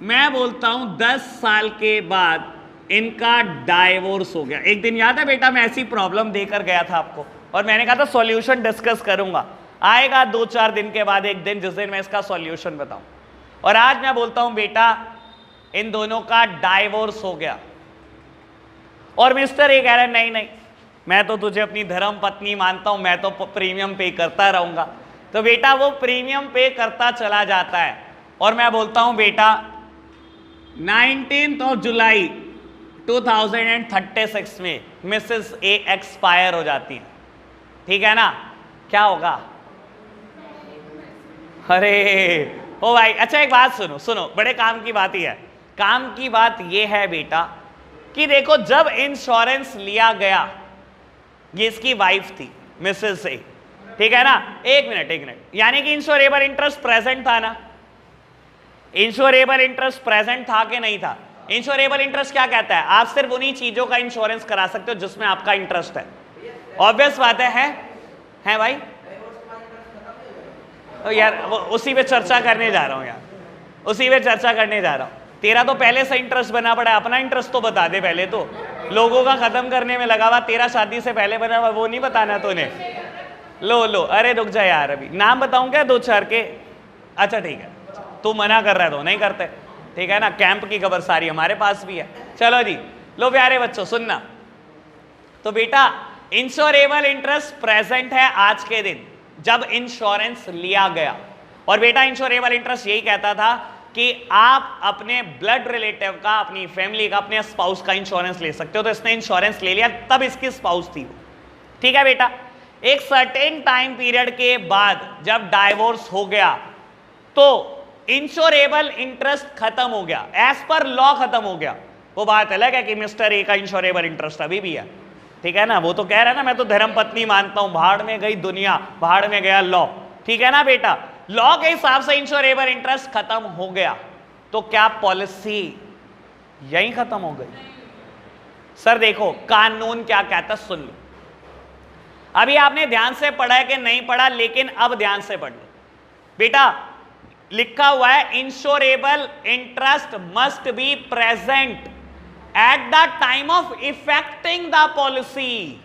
मैं बोलता हूं 10 साल के बाद इनका डाइवोर्स हो गया। एक दिन याद है बेटा, मैं ऐसी प्रॉब्लम देकर गया था आपको, और मैंने कहा था सॉल्यूशन डिस्कस करूंगा। आएगा 2-4 दिन के बाद एक दिन, जिस दिन मैं इसका सॉल्यूशन बताऊं। और आज मैं बोलता हूं बेटा इन दोनों का डाइवोर्स हो गया, और मिस्टर ये कह रहा है नहीं नहीं, मैं तो तुझे अपनी धर्म पत्नी मानता हूं, मैं तो प्रीमियम पे करता रहूंगा। तो बेटा वो प्रीमियम पे करता चला जाता है, और मैं बोलता हूं बेटा 19 जुलाई 2036 में मिसेस ए एक्सपायर हो जाती है, ठीक है ना। क्या होगा? अरे ओ भाई, अच्छा एक बात सुनो सुनो, बड़े काम की बात ही है। काम की बात यह है बेटा कि देखो, जब इंश्योरेंस लिया गया, ये इसकी वाइफ थी मिसेस ए, ठीक है ना। एक मिनट, यानी कि इंश्योरेबल इंटरेस्ट प्रेजेंट था ना। इंश्योरेबल इंटरेस्ट प्रेजेंट था कि नहीं था? इंश्योरेबल इंटरेस्ट क्या कहता है? आप सिर्फ उन्हीं चीजों का इंश्योरेंस करा सकते हो जिसमें आपका इंटरेस्ट है। ऑब्वियस बात है भाई। तो यार उसी पे चर्चा करने जा रहा हूं यार, उसी पे चर्चा करने जा रहा हूं। तेरा तो पहले से इंटरेस्ट बना पड़ा है, अपना इंटरेस्ट तो बता दे पहले। तो लोगों का खत्म करने में लगा हुआ, तेरा शादी से पहले बना हुआ वो नहीं बताना तूने। लो अरे रुक जा यार, अभी नाम बताऊं क्या 2-4 के? अच्छा ठीक है, तू मना कर रहा है तो नहीं करते, ठीक है ना। कैंप की खबर सारी हमारे पास भी है। चलो जी, लो प्यारे बच्चों सुनना। तो बेटा इंश्योरेबल इंटरेस्ट प्रेजेंट है आज के दिन जब इंश्योरेंस लिया गया। और बेटा इंश्योरेबल इंटरेस्ट यही कहता था कि आप अपने ब्लड रिलेटिव का, अपनी फैमिली का, अपने स्पाउस का इंश्योरेंस ले सकते हो। तो इसने इंश्योरेंस ले लिया, तब इसकी स्पाउस थी वो, ठीक है बेटा। एक सर्टेन टाइम पीरियड के बाद जब डाइवोर्स हो गया तो इंश्योरेबल इंटरेस्ट खत्म हो गया, एज पर लॉ खत्म हो गया। वो बात अलग है कि मिस्टर ए का इंश्योरेबल इंटरेस्ट अभी भी है, ठीक है ना। वो तो कह रहा है ना मैं तो धर्म पत्नी मानता हूं, भाड़ में गई दुनिया, भाड़ में गया लॉ, ठीक है ना बेटा। लॉ के हिसाब से इंश्योरेबल इंटरेस्ट खत्म हो गया, तो क्या पॉलिसी यहीं खत्म हो गई? सर देखो कानून क्या कहता है, सुन लो। अभी आपने ध्यान से पढ़ा है कि नहीं पढ़ा, लेकिन अब ध्यान से पढ़ लो बेटा। लिखा हुआ है insurable interest must be present at the time of effecting the policy.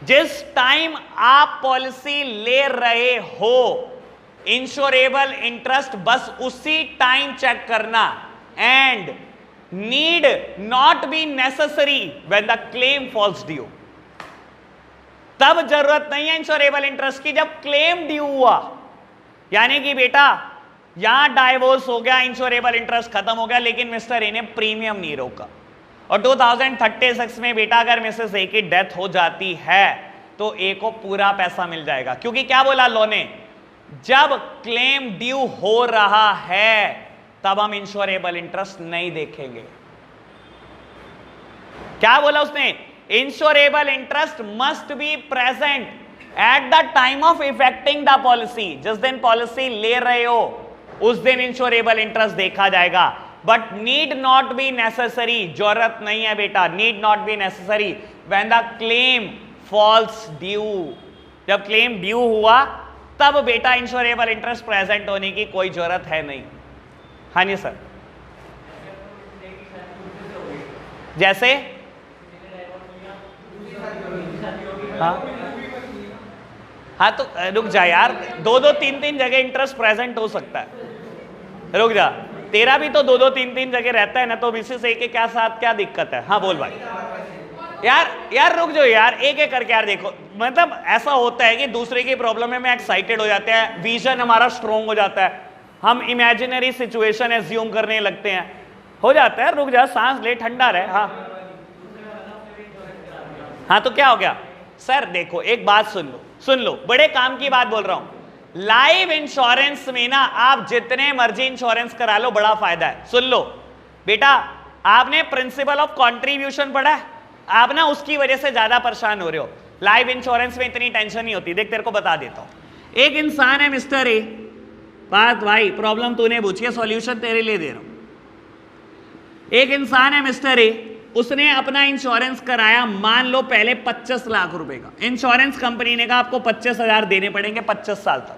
जिस टाइम आप पॉलिसी ले रहे हो इंश्योरेबल इंटरेस्ट बस उसी टाइम चेक करना, and need not be necessary when the claim falls due. तब जरूरत नहीं है इंश्योरेबल इंटरेस्ट की जब क्लेम ड्यू हुआ। यानी कि बेटा यहां डाइवोर्स हो गया, इंश्योरेबल इंटरेस्ट खत्म हो गया, लेकिन मिस्टर ए ने प्रीमियम नहीं रोका। और 2036 में बेटा अगर मिसेस ए की डेथ हो जाती है तो ए को पूरा पैसा मिल जाएगा, क्योंकि क्या बोला लॉ ने, जब क्लेम ड्यू हो रहा है तब हम इंश्योरेबल इंटरेस्ट नहीं देखेंगे। क्या बोला उसने? Insurable interest must be present at the time of effecting the policy. जिस दिन पॉलिसी ले रहे हो उस दिन इंश्योरेबल इंटरेस्ट देखा जाएगा, but need not be necessary, जरूरत नहीं है बेटा, need not be necessary when the claim falls due. जब क्लेम ड्यू हुआ तब बेटा इंश्योरेबल इंटरेस्ट प्रेजेंट होने की कोई जरूरत है नहीं। हाँ जी सर, जैसे हाँ तो रुक जा यार, 2-2, 3-3 जगह इंटरेस्ट प्रेजेंट हो सकता है। रुक जा, तेरा भी तो 2-2, 3-3 जगह रहता है ना, तो मिसेस ए के क्या साथ क्या दिक्कत है? हाँ बोल भाई। यार रुक जाओ यार, एक एक करके यार देखो, मतलब ऐसा होता है कि दूसरे की प्रॉब्लम में मैं एक्साइटेड हो जाते हैं, विजन हमारा स्ट्रोंग हो जाता है, हम इमेजिनरी सिचुएशन एज्यूम करने लगते हैं, हो जाता है। रुक जा, सांस ले, ठंडा रहे। हाँ तो क्या हो गया? सर देखो एक बात सुन लो, बड़े काम की बात बोल रहा हूं। लाइफ इंश्योरेंस में ना आप जितने मर्जी इंश्योरेंस करा लो बड़ा फायदा है। सुन लो बेटा, आपने प्रिंसिपल ऑफ कंट्रीब्यूशन पढ़ा है, आप ना उसकी वजह से ज्यादा परेशान हो रहे हो। लाइफ इंश्योरेंस में इतनी टेंशन नहीं होती। देख तेरे को बता देता हूं। एक इंसान है मिस्टर ए, बात भाई प्रॉब्लम तूने पूछी है, सॉल्यूशन तेरे लिए दे रहा हूं। एक इंसान है मिस्टर ए, उसने अपना इंश्योरेंस कराया, मान लो पहले 25 लाख रुपए का। इंश्योरेंस कंपनी ने कहा आपको 25,000 देने पड़ेंगे 25 साल तक।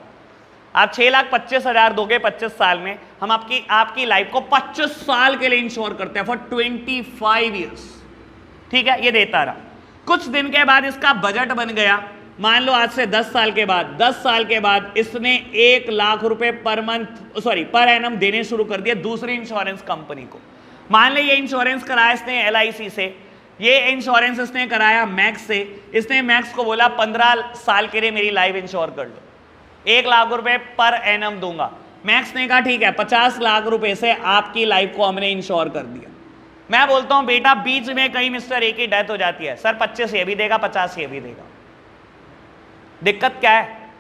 आप 6,25,000 दोगे 25 साल में, हम आपकी लाइफ को 25 साल के लिए इंश्योर करते हैं, फॉर 25 ईयर्स। ठीक है, ये देता रहा। कुछ दिन के बाद इसका बजट बन गया, मान लो आज से 10 साल के बाद, 10 साल के बाद इसने 1 लाख रुपए पर एनम देने शुरू कर दिया दूसरी इंश्योरेंस कंपनी को। मान ले ये इंश्योरेंस कराया इसने LIC से, ये इंश्योरेंस इसने कराया मैक्स से। इसने मैक्स को बोला 15 साल के लिए मेरी लाइफ इंश्योर कर लो, 1 लाख रुपए पर एनम दूंगा। मैक्स ने कहा ठीक है, 50 लाख रुपए से आपकी लाइफ को हमने इंश्योर कर दिया। मैं बोलता हूं बेटा बीच में कहीं मिस्टर ए की डेथ हो जाती है, सर 25 ये भी देगा, 50 ये भी देगा। दिक्कत क्या है?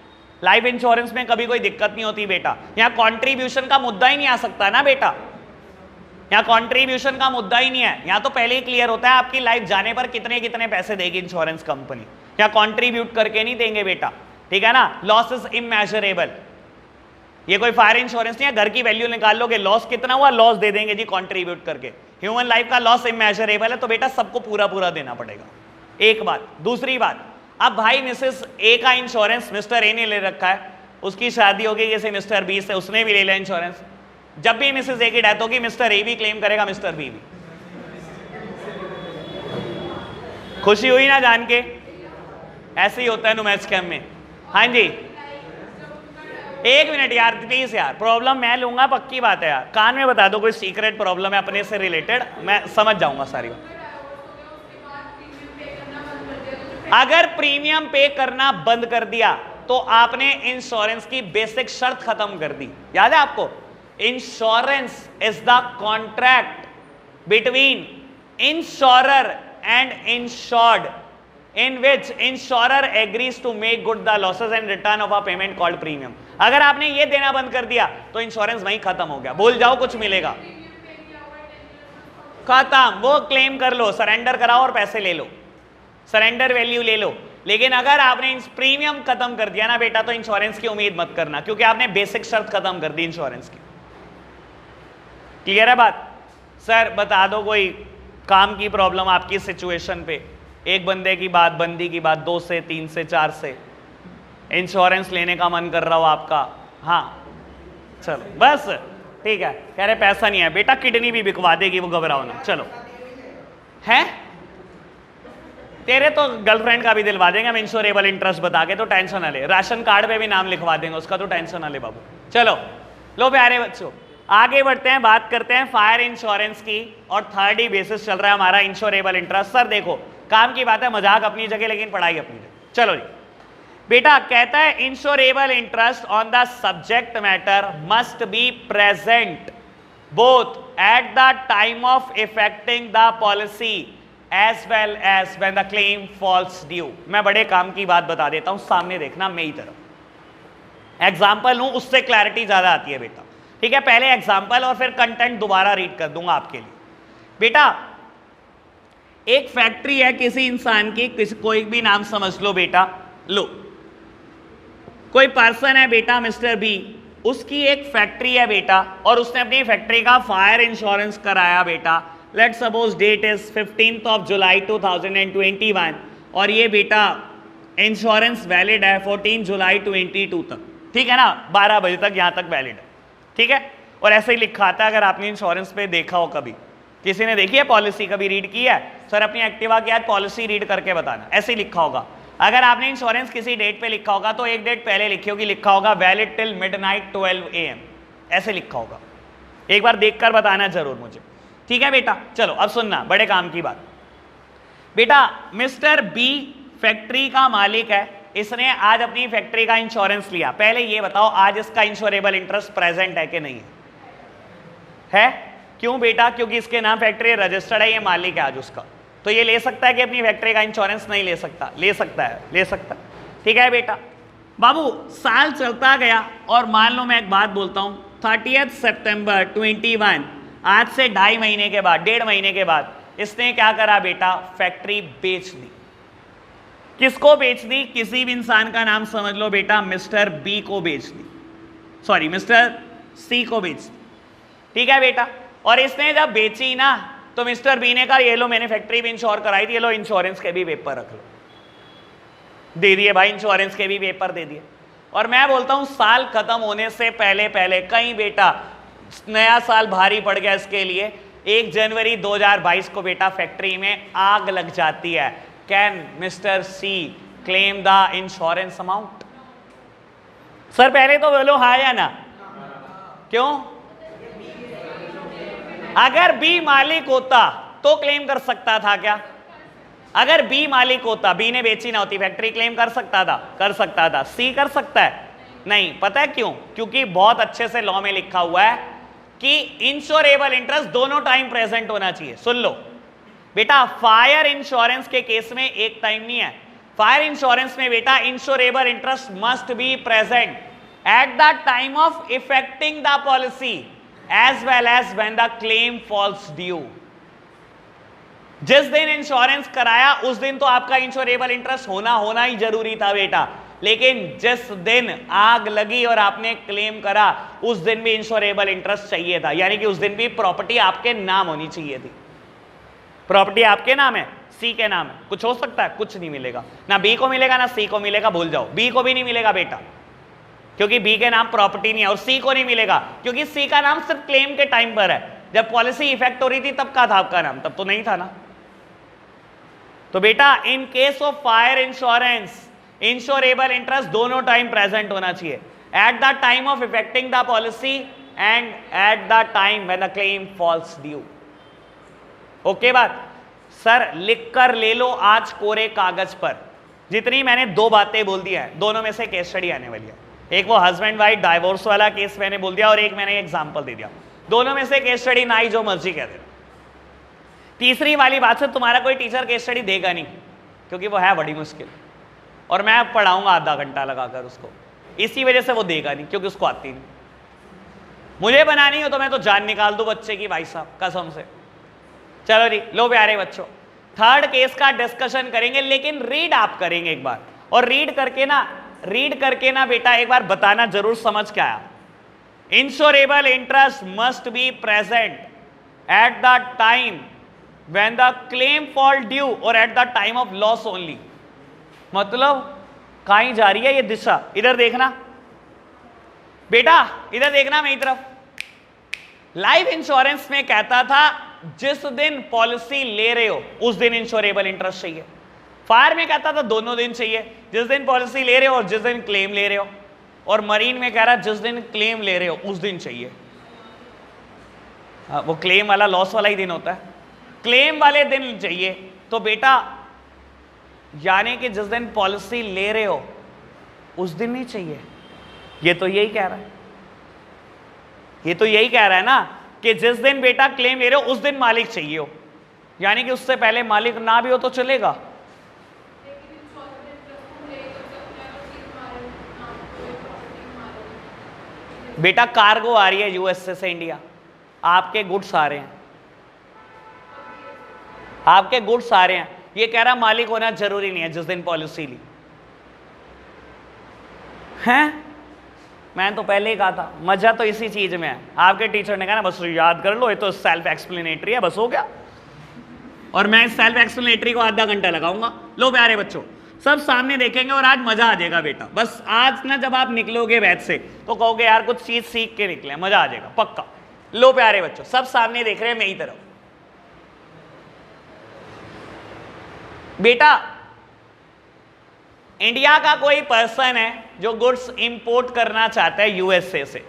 लाइफ इंश्योरेंस में कभी कोई दिक्कत नहीं होती बेटा। यहां कंट्रीब्यूशन का मुद्दा ही नहीं आ सकता ना बेटा, यहां कंट्रीब्यूशन का मुद्दा ही नहीं है। यहां तो पहले ही क्लियर होता है आपकी लाइफ जाने पर कितने कितने पैसे देगी इंश्योरेंस कंपनी। यहां कंट्रीब्यूट करके नहीं देंगे बेटा, ठीक है ना। लॉस इज इमेजरेबल, ये कोई फायर इंश्योरेंस नहीं है घर की वैल्यू निकाल लोगे, लॉस कितना हुआ लॉस दे देंगे जी कंट्रीब्यूट करके। ह्यूमन लाइफ का लॉस इमेजरेबल है, तो बेटा सबको पूरा पूरा देना पड़ेगा। एक बात। दूसरी बात, अब भाई मिसेस ए का इंश्योरेंस मिस्टर ए ने ले रखा है, उसकी शादी होगी जैसे मिस्टर बी से, उसने भी ले लिया इंश्योरेंस। जब भी मिसेस ए की डेथ होगी मिस्टर ए भी क्लेम करेगा, मिस्टर बी भी। खुशी हुई ना जान के? ऐसे ही होता है नुमैच स्कैम में। हाँ जी, एक मिनट यार प्लीज यार, प्रॉब्लम मैं लूंगा पक्की बात है यार, कान में बता दो कोई सीक्रेट प्रॉब्लम है अपने से रिलेटेड, मैं समझ जाऊंगा सारी बात। अगर प्रीमियम पे करना बंद कर दिया तो आपने इंश्योरेंस की बेसिक शर्त खत्म कर दी। याद है आपको? Insurance is the contract between insurer and insured in which insurer agrees to make good the losses and return of a payment called premium। अगर आपने ये देना बंद कर दिया तो इंश्योरेंस वहीं खत्म हो गया, बोल जाओ कुछ मिलेगा, खत्म। वो क्लेम कर लो, सरेंडर कराओ और पैसे ले लो, सरेंडर वैल्यू ले लो। लेकिन अगर आपने प्रीमियम खत्म कर दिया ना बेटा, तो इंश्योरेंस की उम्मीद मत करना, क्योंकि आपने बेसिक शर्त खत्म कर दी इंश्योरेंस की। क्लियर है बात? सर बता दो कोई काम की प्रॉब्लम आपकी सिचुएशन पे, एक बंदे की बात, बंदी की बात, 2 से 3 से 4 से इंश्योरेंस लेने का मन कर रहा हो आपका। हाँ चलो बस ठीक है, कह रहे पैसा नहीं है बेटा, किडनी भी बिकवा देगी वो, घबराओ ना। चलो है तेरे तो गर्लफ्रेंड का भी दिलवा देंगे हम इंश्योरेबल इंटरेस्ट बता के, तो टेंशन ना ले। राशन कार्ड पे भी नाम लिखवा देंगे उसका, तो टेंशन ना ले बाबू। चलो लो प्यारे बच्चों आगे बढ़ते हैं, बात करते हैं फायर इंश्योरेंस की, और थर्ड ही बेसिस चल रहा है हमारा इंश्योरेबल इंटरेस्ट। सर देखो काम की बात है, मजाक अपनी जगह लेकिन पढ़ाई अपनी जगह। चलो जी बेटा, कहता है insurable interest on the subject matter must be present both at the time of effecting the policy as well as when the claim falls due. मैं बड़े काम की बात बता देता हूं, सामने देखना मेरी तरफ। एग्जाम्पल हूं, उससे क्लैरिटी ज्यादा आती है बेटा, ठीक है। पहले एग्जाम्पल और फिर कंटेंट दोबारा रीड कर दूंगा आपके लिए। बेटा एक फैक्ट्री है किसी इंसान की, कोई भी नाम समझ लो बेटा, लो कोई पर्सन है बेटा मिस्टर बी, उसकी एक फैक्ट्री है बेटा, और उसने अपनी फैक्ट्री का फायर इंश्योरेंस कराया बेटा। लेट सपोज डेट इज 15 जुलाई 2021, और ये बेटा इंश्योरेंस वैलिड है 14 जुलाई 22 तक, ठीक है ना, 12 बजे तक यहां तक वैलिड है, ठीक है। और ऐसे ही लिखा आता है, अगर आपने इंश्योरेंस पे देखा हो कभी, किसी ने देखी है पॉलिसी, कभी रीड की है? सर अपनी एक्टिवा की आज पॉलिसी रीड करके बताना, ऐसे ही लिखा होगा। अगर आपने इंश्योरेंस किसी डेट पे लिखा होगा तो एक डेट पहले लिखी होगी, लिखा होगा वैलिड टिल मिडनाइट 12 AM, ऐसे लिखा होगा। एक बार देखकर बताना जरूर मुझे, ठीक है बेटा। चलो अब सुनना, बड़े काम की बात। बेटा मिस्टर बी फैक्ट्री का मालिक है, इसने आज अपनी फैक्ट्री का इंश्योरेंस लिया। पहले ये बताओ आज इसका इंश्योरेबल इंटरेस्ट प्रेजेंट है कि नहीं है? क्यों बेटा? क्योंकि इसके नाम फैक्ट्री रजिस्टर्ड है, ये मालिक है आज उसका, तो ये ले सकता है कि अपनी फैक्ट्री का इंश्योरेंस नहीं ले सकता? ले सकता है, ले सकता है, ठीक है बेटा। बाबू साल चलता गया और मान लो मैं एक बात बोलता हूं, 30 सितंबर 21, आज से 2.5 महीने के बाद, 1.5 महीने के बाद इसने क्या करा बेटा, फैक्ट्री बेच दी। किसको बेच दी? किसी भी इंसान का नाम समझ लो बेटा, मिस्टर बी को बेच दी, सॉरी मिस्टर सी को बेच दी, ठीक है बेटा। और इसने जब बेची ना तो मिस्टर बी ने कहा ये लो मैंने फैक्ट्री भी इंश्योर कराई थी, ये लो इंश्योरेंस के भी पेपर रख लो, दे दिए भाई, इंश्योरेंस के भी पेपर दे दिए। और मैं बोलता हूं साल खत्म होने से पहले पहले कहीं बेटा नया साल भारी पड़ गया इसके लिए, 1 जनवरी 2022 को बेटा फैक्ट्री में आग लग जाती है। Can mister C claim the insurance amount? Sir पहले तो बोलो हाँ या ना, क्यों? अगर बी मालिक होता तो क्लेम कर सकता था क्या? अगर बी मालिक होता, बी ने बेची ना होती फैक्ट्री, क्लेम कर सकता था? कर सकता था। सी कर सकता है? नहीं। पता है क्यों? क्योंकि बहुत अच्छे से लॉ में लिखा हुआ है कि इंश्योरेबल इंटरेस्ट दोनों टाइम प्रेजेंट होना चाहिए। सुन लो बेटा, फायर इंश्योरेंस के केस में एक टाइम नहीं है, फायर इंश्योरेंस में बेटा insurable interest must be present at the time of effecting the policy as well as when the claim falls due. जिस दिन इंश्योरेंस कराया उस दिन तो आपका इंश्योरेबल इंटरेस्ट होना ही जरूरी था बेटा, लेकिन जिस दिन आग लगी और आपने क्लेम करा उस दिन भी इंश्योरेबल इंटरेस्ट चाहिए था, यानी कि उस दिन भी प्रॉपर्टी आपके नाम होनी चाहिए थी। प्रॉपर्टी आपके नाम है, सी के नाम है, कुछ हो सकता है? कुछ नहीं मिलेगा, ना बी को मिलेगा ना सी को मिलेगा, भूल जाओ। बी को भी नहीं मिलेगा बेटा, क्योंकि बी के नाम प्रॉपर्टी नहीं है, और सी को नहीं मिलेगा क्योंकि सी का नाम सिर्फ क्लेम के टाइम पर है। जब पॉलिसी इफेक्ट हो रही थी तब का था आपका नाम, तब तो नहीं था ना। तो बेटा in case of fire insurance insurable interest दोनों टाइम प्रेजेंट होना चाहिए, at the time of effecting the policy and at the time when the claim falls due. Okay बात? सर लिख कर ले लो आज कोरे कागज पर, जितनी मैंने 2 बातें बोल दी है, दोनों में से केस स्टडी आने वाली है। एक वो हस्बैंड वाइफ डाइवोर्स वाला केस मैंने बोल दिया, और एक मैंने एग्जांपल दे दिया। दोनों में से केस स्टडी ना ही जो मर्जी कह दे। तीसरी वाली बात से तुम्हारा कोई टीचर केस स्टडी देगा नहीं, क्योंकि वो है बड़ी मुश्किल, और मैं पढ़ाऊंगा आधा घंटा लगाकर उसको, इसी वजह से वो देगा नहीं, क्योंकि उसको आती नहीं। मुझे बनानी हो तो मैं तो जान निकाल दूं बच्चे की, भाई साहब कसम से। चलो जी, लो प्यारे बच्चों, थर्ड केस का डिस्कशन करेंगे, लेकिन रीड आप करेंगे एक बार, और रीड करके ना बेटा एक बार बताना जरूर समझ के आया। Insurable interest must be present at the time when the claim fall due और at the time of loss only. मतलब कहीं जा रही है ये दिशा? इधर देखना बेटा, इधर देखना मेरी तरफ। लाइफ इंश्योरेंस में कहता था जिस दिन पॉलिसी ले रहे हो उस दिन इंश्योरेबल इंटरेस्ट चाहिए। फायर में कहता था दोनों दिन चाहिए, जिस दिन पॉलिसी ले रहे हो और जिस दिन क्लेम ले रहे हो। और मरीन में कह रहा जिस दिन क्लेम ले रहे हो उस दिन चाहिए। वो क्लेम वाला लॉस वाला ही दिन होता है, क्लेम वाले दिन चाहिए। तो बेटा यानी कि जिस दिन पॉलिसी ले रहे हो उस दिन नहीं चाहिए। ये तो यही कह रहा है, ये तो यही कह रहा है ना कि जिस दिन बेटा क्लेम ले रहे हो उस दिन मालिक चाहिए हो, यानी कि उससे पहले मालिक ना भी हो तो चलेगा। बेटा कार्गो आ रही है यूएसए से इंडिया, आपके गुड्स आ रहे हैं, आपके गुड्स आ रहे हैं। ये कह रहा मालिक होना जरूरी नहीं है जिस दिन पॉलिसी ली है। मैं तो पहले ही कहा था मजा तो इसी चीज में है। आपके टीचर ने कहा ना बस याद कर लो, ये तो सेल्फ एक्सप्लेनेटरी है, बस हो गया। और मैं इस सेल्फ एक्सप्लेनेटरी को आधा घंटा लगाऊंगा। लो प्यारे बच्चों, सब सामने देखेंगे और आज मजा आ जाएगा बेटा। बस आज ना जब आप निकलोगे बैच से तो कहोगे यार कुछ चीज सीख के निकले, मजा आ जाएगा पक्का। लो प्यारे बच्चों, सब सामने देख रहे हैं मेरी तरफ। बेटा इंडिया का कोई पर्सन है जो गुड्स इंपोर्ट करना चाहता है यूएसए से।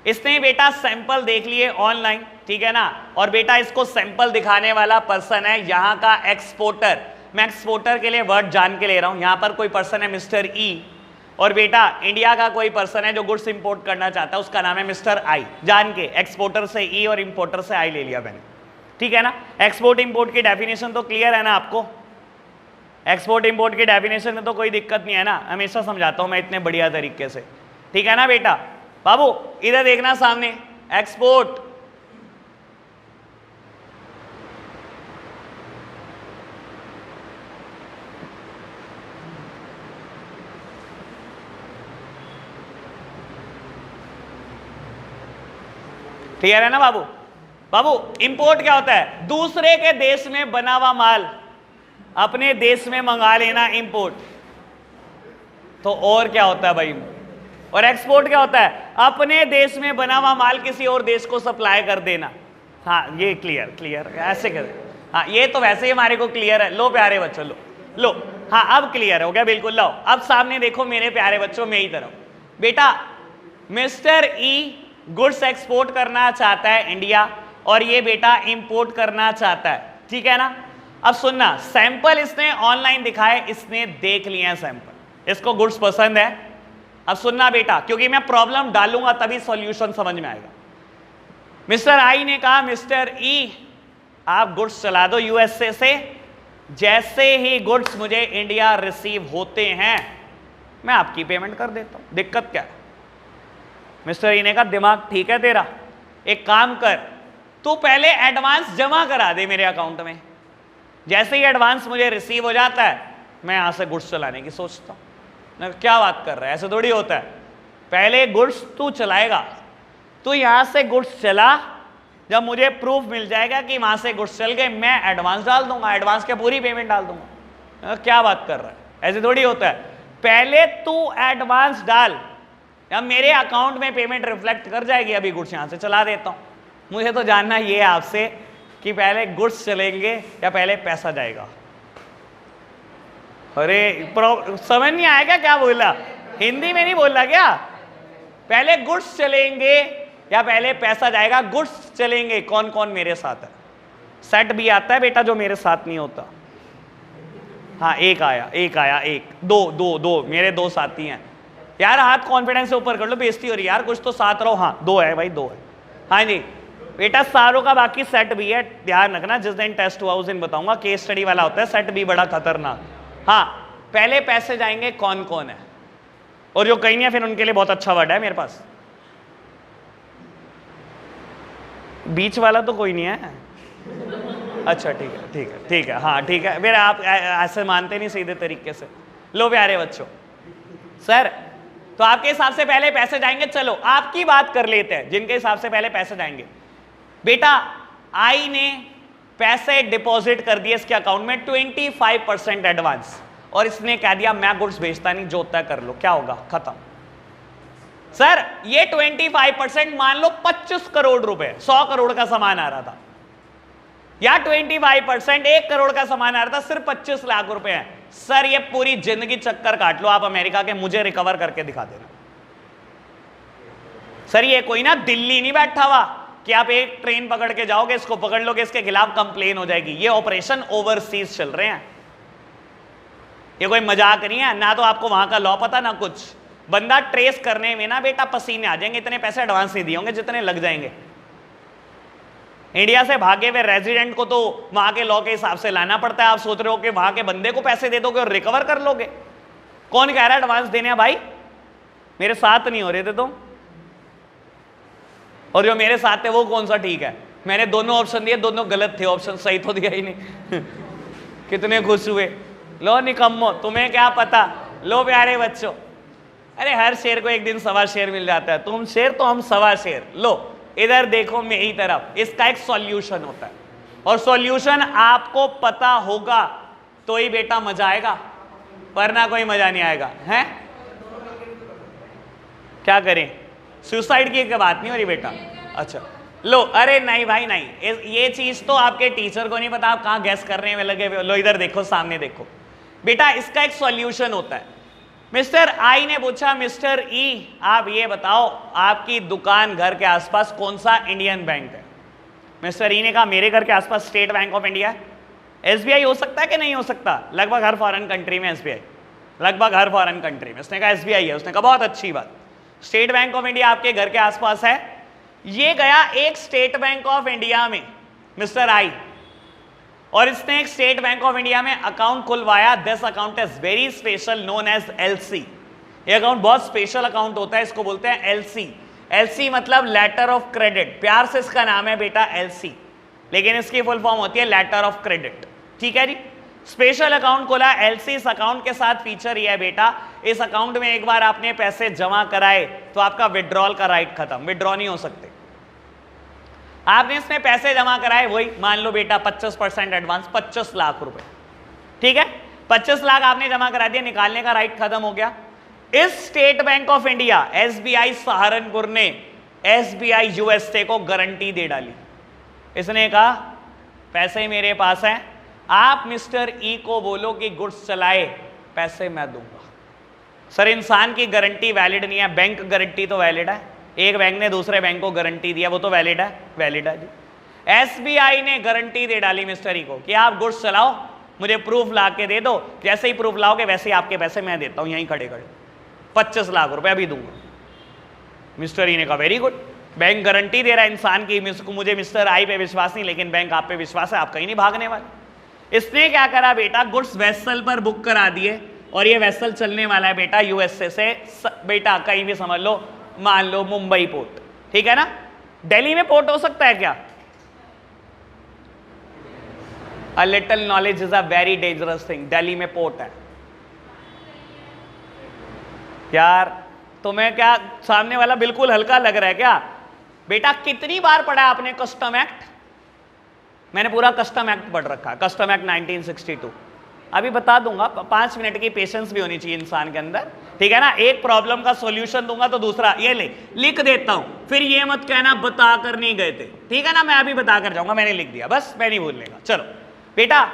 इसने बेटा सैंपल देख लिए ऑनलाइन, ठीक है ना। और बेटा इसको सैंपल दिखाने वाला पर्सन है यहाँ का एक्सपोर्टर। मैं एक्सपोर्टर के लिए वर्ड जान के ले रहा हूँ। यहाँ पर कोई पर्सन है मिस्टर ई, और बेटा इंडिया का कोई पर्सन है जो गुड्स इंपोर्ट करना चाहता है, उसका नाम है मिस्टर आई। जान के एक्सपोर्टर से ई और इंपोर्टर से आई ले लिया मैंने, ठीक है ना। एक्सपोर्ट इंपोर्ट की डेफिनेशन तो क्लियर है ना आपको। एक्सपोर्ट इंपोर्ट की डेफिनेशन में तो कोई दिक्कत नहीं है ना, हमेशा समझाता हूं मैं इतने बढ़िया तरीके से, ठीक है ना बेटा। बाबू इधर देखना सामने, एक्सपोर्ट क्लियर है ना बाबू। बाबू इंपोर्ट क्या होता है, दूसरे के देश में बना हुआ माल अपने देश में मंगा लेना, इंपोर्ट। तो और क्या होता है भाई, और एक्सपोर्ट क्या होता है, अपने देश में बना हुआ माल किसी और देश को सप्लाई कर देना। हाँ ये क्लियर क्लियर ऐसे कर, हाँ ये तो वैसे ही हमारे को क्लियर है। लो प्यारे बच्चों लो लो, हाँ अब क्लियर हो गया बिल्कुल। लो अब सामने देखो मेरे प्यारे बच्चों, मेरी तरफ बेटा, मिस्टर ई गुड्स एक्सपोर्ट करना चाहता है इंडिया, और ये बेटा इंपोर्ट करना चाहता है, ठीक है ना। अब सुनना, सैंपल इसने ऑनलाइन दिखाए, इसने देख लिया सैंपल, इसको गुड्स पसंद है। अब सुनना बेटा, क्योंकि मैं प्रॉब्लम डालूंगा तभी सॉल्यूशन समझ में आएगा। मिस्टर आई ने कहा मिस्टर ई आप गुड्स चला दो यूएसए से, जैसे ही गुड्स मुझे इंडिया रिसीव होते हैं मैं आपकी पेमेंट कर देता हूं, दिक्कत क्या है। मिस्टर ई ने कहा दिमाग ठीक है तेरा, एक काम कर तू पहले एडवांस जमा करा दे मेरे अकाउंट में, जैसे ही एडवांस मुझे रिसीव हो जाता है मैं यहां से गुड्स चलाने की सोचता हूं। मैं क्या बात कर रहा है, ऐसे थोड़ी होता है, पहले गुड्स तू चलाएगा, तू यहां से गुड्स चला, जब मुझे प्रूफ मिल जाएगा कि वहां से गुड्स चल गए मैं एडवांस डाल दूंगा, एडवांस के पूरी पेमेंट डाल दूंगा। क्या बात कर रहा है, ऐसे थोड़ी होता है, पहले तू एडवांस डाल, जब मेरे अकाउंट में पेमेंट रिफ्लेक्ट कर जाएगी, अभी गुड्स यहां से चला देता हूं। मुझे तो जानना ये है आपसे कि पहले गुड्स चलेंगे या पहले पैसा जाएगा। अरे समझ नहीं आएगा क्या बोला, हिंदी में नहीं बोला क्या, पहले गुड्स चलेंगे या पहले पैसा जाएगा। गुड्स चलेंगे, कौन कौन मेरे साथ है, सेट भी आता है बेटा जो मेरे साथ नहीं होता। हाँ एक आया एक, दो मेरे दो साथी हैं यार, हाथ कॉन्फिडेंस से ऊपर कर लो, बेइज्जती हो रही है यार, कुछ तो साथ रहो। हाँ दो है भाई, दो है। हाँ जी बेटा सारों का बाकी सेट भी है, ध्यान रखना, जिस दिन टेस्ट हुआ उस दिन बताऊंगा, केस स्टडी वाला होता है, सेट भी बड़ा खतरनाक। हाँ पहले पैसे जाएंगे, कौन कौन है, और जो कहीं नहीं है फिर उनके लिए बहुत अच्छा वर्ड है मेरे पास, बीच वाला तो कोई नहीं है। अच्छा ठीक है ठीक है ठीक है, हाँ ठीक है, फिर आप ऐसे मानते नहीं सीधे तरीके से। लो प्यारे बच्चों, सर तो आपके हिसाब से पहले पैसे जाएंगे, चलो आपकी बात कर लेते हैं जिनके हिसाब से पहले पैसे जाएंगे। बेटा आई ने पैसे डिपॉजिट कर दिए इसके अकाउंट में 25% एडवांस, और इसने कह दिया मैं गुड्स भेजता नहीं, जो होता है कर लो, क्या होगा, खत्म। सर ये 25% मान लो 25 करोड़ रुपए, 100 करोड़ का सामान आ रहा था, या 25% 1 करोड़ का सामान आ रहा था, सिर्फ 25 लाख रुपए है। सर ये पूरी जिंदगी चक्कर काट लो आप अमेरिका के, मुझे रिकवर करके दिखा देना। सर ये कोई ना दिल्ली नहीं बैठा हुआ कि आप एक ट्रेन पकड़ के जाओगे, इसको पकड़ लोगे, इसके खिलाफ कंप्लेन हो जाएगी। ये ऑपरेशन ओवरसीज चल रहे हैं, ये कोई मजाक नहीं है, ना तो आपको वहां का लॉ पता ना कुछ। बंदा ट्रेस करने में ना बेटा पसीने आ जाएंगे, इतने पैसे एडवांस नहीं दिए होंगे जितने लग जाएंगे। इंडिया से भागे हुए रेजिडेंट को तो वहां के लॉ के हिसाब से लाना पड़ता है। आप सोच रहे हो कि वहां के बंदे को पैसे दे दोगे और रिकवर कर लोगे? कौन कह रहा है एडवांस देने भाई? मेरे साथ नहीं हो रहे थे तुम, और जो मेरे साथ थे वो कौन सा ठीक है? मैंने दोनों ऑप्शन दिए, दोनों गलत थे, ऑप्शन सही तो दिया ही नहीं। कितने खुश हुए। लो निकम्मो, तुम्हें क्या पता। लो प्यारे बच्चों, अरे हर शेर को एक दिन सवा शेर मिल जाता है, तुम शेर तो हम सवा शेर। लो इधर देखो मेरी तरफ, इसका एक सॉल्यूशन होता है, और सॉल्यूशन आपको पता होगा तो ही बेटा मजा आएगा, वरना कोई मजा नहीं आएगा। हैं क्या करें? सुसाइड की बात नहीं हो रही बेटा। अच्छा लो, अरे नहीं भाई नहीं, ये चीज तो आपके टीचर को नहीं पता, आप कहाँ गैस करने में लगे हुए। लो इधर देखो, सामने देखो बेटा, इसका एक सॉल्यूशन होता है। मिस्टर आई ने पूछा मिस्टर ई आप ये बताओ आपकी दुकान घर के आसपास कौन सा इंडियन बैंक है? मिस्टर ई ने कहा मेरे घर के आसपास स्टेट बैंक ऑफ इंडिया है। एसबीआई हो सकता है कि नहीं हो सकता? लगभग हर फॉरेन कंट्री में एसबीआई, लगभग हर फॉरेन कंट्री में। उसने कहा एसबीआई है। उसने कहा बहुत अच्छी बात, स्टेट बैंक ऑफ इंडिया आपके घर के आसपास है। ये गया एक स्टेट बैंक ऑफ इंडिया में मिस्टर आई, और इसने एक स्टेट बैंक ऑफ इंडिया में अकाउंट खुलवाया। This account is very special, known as LC. ये अकाउंट बहुत स्पेशल अकाउंट होता है, इसको बोलते हैं एलसी। एलसी मतलब लेटर ऑफ क्रेडिट, प्यार से इसका नाम है बेटा एलसी, लेकिन इसकी फुल फॉर्म होती है लेटर ऑफ क्रेडिट। ठीक है जी, स्पेशल अकाउंट खोला एलसी। इस अकाउंट के साथ फीचर ये है बेटा, इस अकाउंट में एक बार आपने पैसे जमा कराए तो आपका विड्रॉल का राइट खत्म, विड्रॉ नहीं हो सकते। आपने इसमें पैसे जमा कराए, वही मान लो बेटा 25% एडवांस, 25 लाख रुपए, ठीक है, 25 लाख आपने जमा करा दिया, निकालने का राइट खत्म हो गया। इस state bank of India SBI Saharanpur ने एसबीआई यूएसए को गारंटी दे डाली। इसने कहा पैसे मेरे पास हैं, आप मिस्टर ई को बोलो कि गुड्स चलाए, पैसे मैं दूंगा। सर इंसान की गारंटी वैलिड नहीं है, बैंक गारंटी तो वैलिड है। एक बैंक ने दूसरे बैंक को गारंटी दिया, वो तो वैलिड है, वैलिड है जी। एसबीआई ने गारंटी दे डाली मिस्टर ई को कि आप गुड्स चलाओ, मुझे प्रूफ ला के दे दो, जैसे ही प्रूफ लाओगे वैसे ही आपके पैसे मैं देता हूं, यहीं खड़े खड़े 25 लाख रुपए अभी दूंगा। मिस्टर ई ने कहा वेरी गुड, बैंक गारंटी दे रहा है इंसान की, मुझे मिस्टर आई पे विश्वास नहीं, लेकिन बैंक आप पे विश्वास है, आप कहीं नहीं भागने वाले। इसने क्या करा बेटा, गुड्स वेसल पर बुक करा दिए, और ये वेसल चलने वाला है बेटा यूएसए से, बेटा कहीं भी समझ लो, मान लो मुंबई पोर्ट, ठीक है ना। दिल्ली में पोर्ट हो सकता है क्या? A little knowledge is a very dangerous thing. Delhi में पोर्ट है यार, तुम्हें क्या सामने वाला बिल्कुल हल्का लग रहा है क्या? बेटा कितनी बार पढ़ा है आपने कस्टम एक्ट? मैंने पूरा कस्टम एक्ट पढ़ रखा है, कस्टम एक्ट 1962। अभी बता दूंगा, 5 मिनट की पेशेंस भी होनी चाहिए इंसान के अंदर, ठीक है ना। एक प्रॉब्लम का सॉल्यूशन दूंगा तो दूसरा ये लिख देता हूं, फिर ये मत कहना बता कर नहीं गए थे, ठीक है ना। मैं अभी बता कर जाऊंगा, मैंने लिख दिया, बस मैं नहीं भूलने का। चलो बेटा,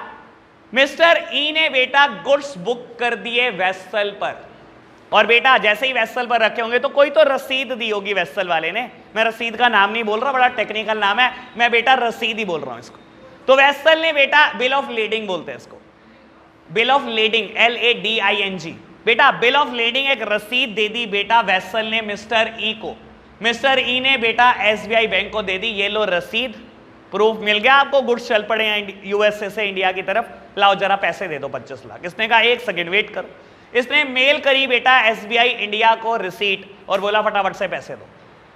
मिस्टर ई ने बेटा गुड्स बुक कर दिए वेसल पर, और बेटा जैसे ही वेसल पर रखे होंगे तो कोई तो रसीद दी होगी वेसल वाले ने। मैं रसीद का नाम नहीं बोल रहा, बड़ा टेक्निकल नाम है, मैं बेटा रसीद ही बोल रहा हूं इसको। तो वेसल ने बेटा बिल ऑफ लीडिंग बोलते हैं इसको, बिल ऑफ लीडिंग, LADING। बेटा बिल ऑफ लीडिंग एक रसीद दे दी बेटा वेसल ने मिस्टर ई को। मिस्टर ई ने बेटा एसबीआई बैंक को दे दी, ये लो रसीद, प्रूफ मिल गया आपको, गुड्स चल पड़े हैं यूएसए से इंडिया की तरफ, लाओ जरा पैसे दे दो 25 लाख। इसने कहा 1 सेकंड वेट करो। इसने मेल करी बेटा एसबीआई इंडिया को रिसीट, और बोला फटाफट से पैसे दो।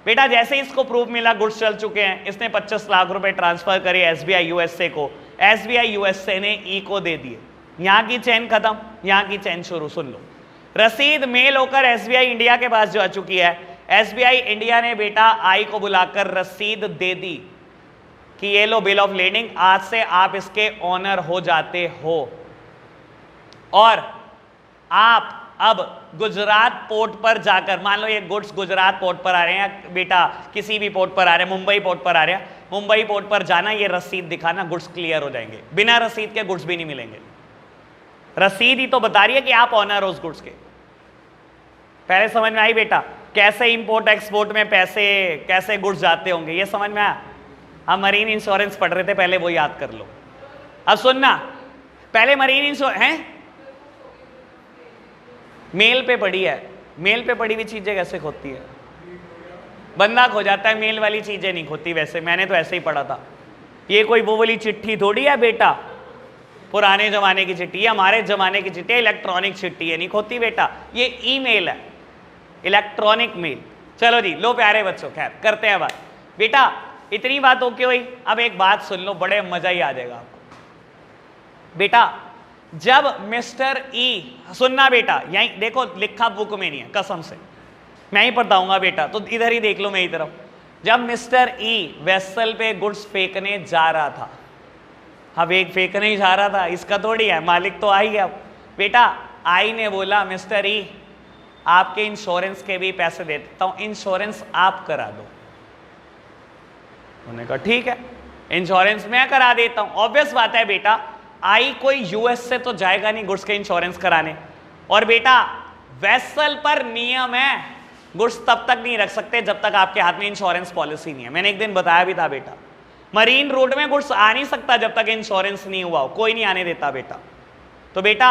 बेटा जैसे ही इसको प्रूफ मिला गुड्स चल चुके हैं, इसने 25 लाख रुपए ट्रांसफर करे एसबीआई यूएसए को, एसबीआई यूएसए ने ई को दे दिए। यहां की चैन खत्म, यहां की चैन शुरू। सुन लो, रसीद मेल होकर एसबीआई इंडिया के पास जा चुकी है। एसबीआई इंडिया ने बेटा आई को बुलाकर रसीद दे दी कि ये लो बिल ऑफ लीडिंग, आज से आप इसके ऑनर हो जाते हो, और आप अब गुजरात पोर्ट पर जाकर, मान लो ये गुड्स गुजरात पोर्ट पर आ रहे हैं बेटा, किसी भी पोर्ट पर आ रहे हैं, मुंबई पोर्ट पर आ रहे हैं, मुंबई पोर्ट पर जाना, ये रसीद दिखाना, गुड्स क्लियर हो जाएंगे। बिना रसीद के गुड्स भी नहीं मिलेंगे, रसीद ही तो बता रही है कि आप ऑनर हो उस गुड्स के। पहले समझ में आई बेटा कैसे इंपोर्ट एक्सपोर्ट में पैसे, कैसे गुड्स जाते होंगे, ये समझ में आया। हम मरीन इंश्योरेंस पढ़ रहे थे पहले, वो याद कर लो। अब सुनना, पहले मरीन इंश्योरेंस है मेल पे पड़ी है, मेल पे पड़ी हुई चीजें कैसे खोती है? बंदा खो जाता है, मेल वाली चीजें नहीं खोती। वैसे मैंने तो ऐसे ही पढ़ा था, ये कोई वो वाली चिट्ठी थोड़ी है बेटा, पुराने जमाने की चिट्ठी है, हमारे जमाने की चिट्ठी है, इलेक्ट्रॉनिक चिट्ठी है, नहीं खोती बेटा, ये ईमेल है, इलेक्ट्रॉनिक मेल। चलो जी, लो प्यारे बच्चों, खैर करते हैं बात। बेटा इतनी बात ओके हुई, अब एक बात सुन लो, बड़े मजा ही आ जाएगा आपको। बेटा जब मिस्टर ई, सुनना बेटा, यही देखो लिखा बुक में नहीं है, कसम से मैं ही बताऊंगा बेटा, तो इधर ही देख लो मेरी तरफ। जब मिस्टर ई वेसल पे गुड्स फेंकने जा रहा था, अब एक फेंकने ही जा रहा था, इसका थोड़ी है, मालिक तो आई है। अब बेटा आई ने बोला मिस्टर ई आपके इंश्योरेंस के भी पैसे दे देता हूं, इंश्योरेंस आप करा दो। उन्होंने कहा ठीक है, इंश्योरेंस मैं करा देता हूं। ऑब्वियस बात है बेटा, आई कोई यूएस से तो जाएगा नहीं गुड्स के इंश्योरेंस कराने, और बेटा वेसल पर नियम है, गुड्स तब तक नहीं रख सकते जब तक आपके हाथ में इंश्योरेंस पॉलिसी नहीं है। मैंने एक दिन बताया भी था बेटा, मरीन रोड में गुड्स आ नहीं सकता जब तक इंश्योरेंस नहीं हुआ हो, कोई नहीं आने देता बेटा। तो बेटा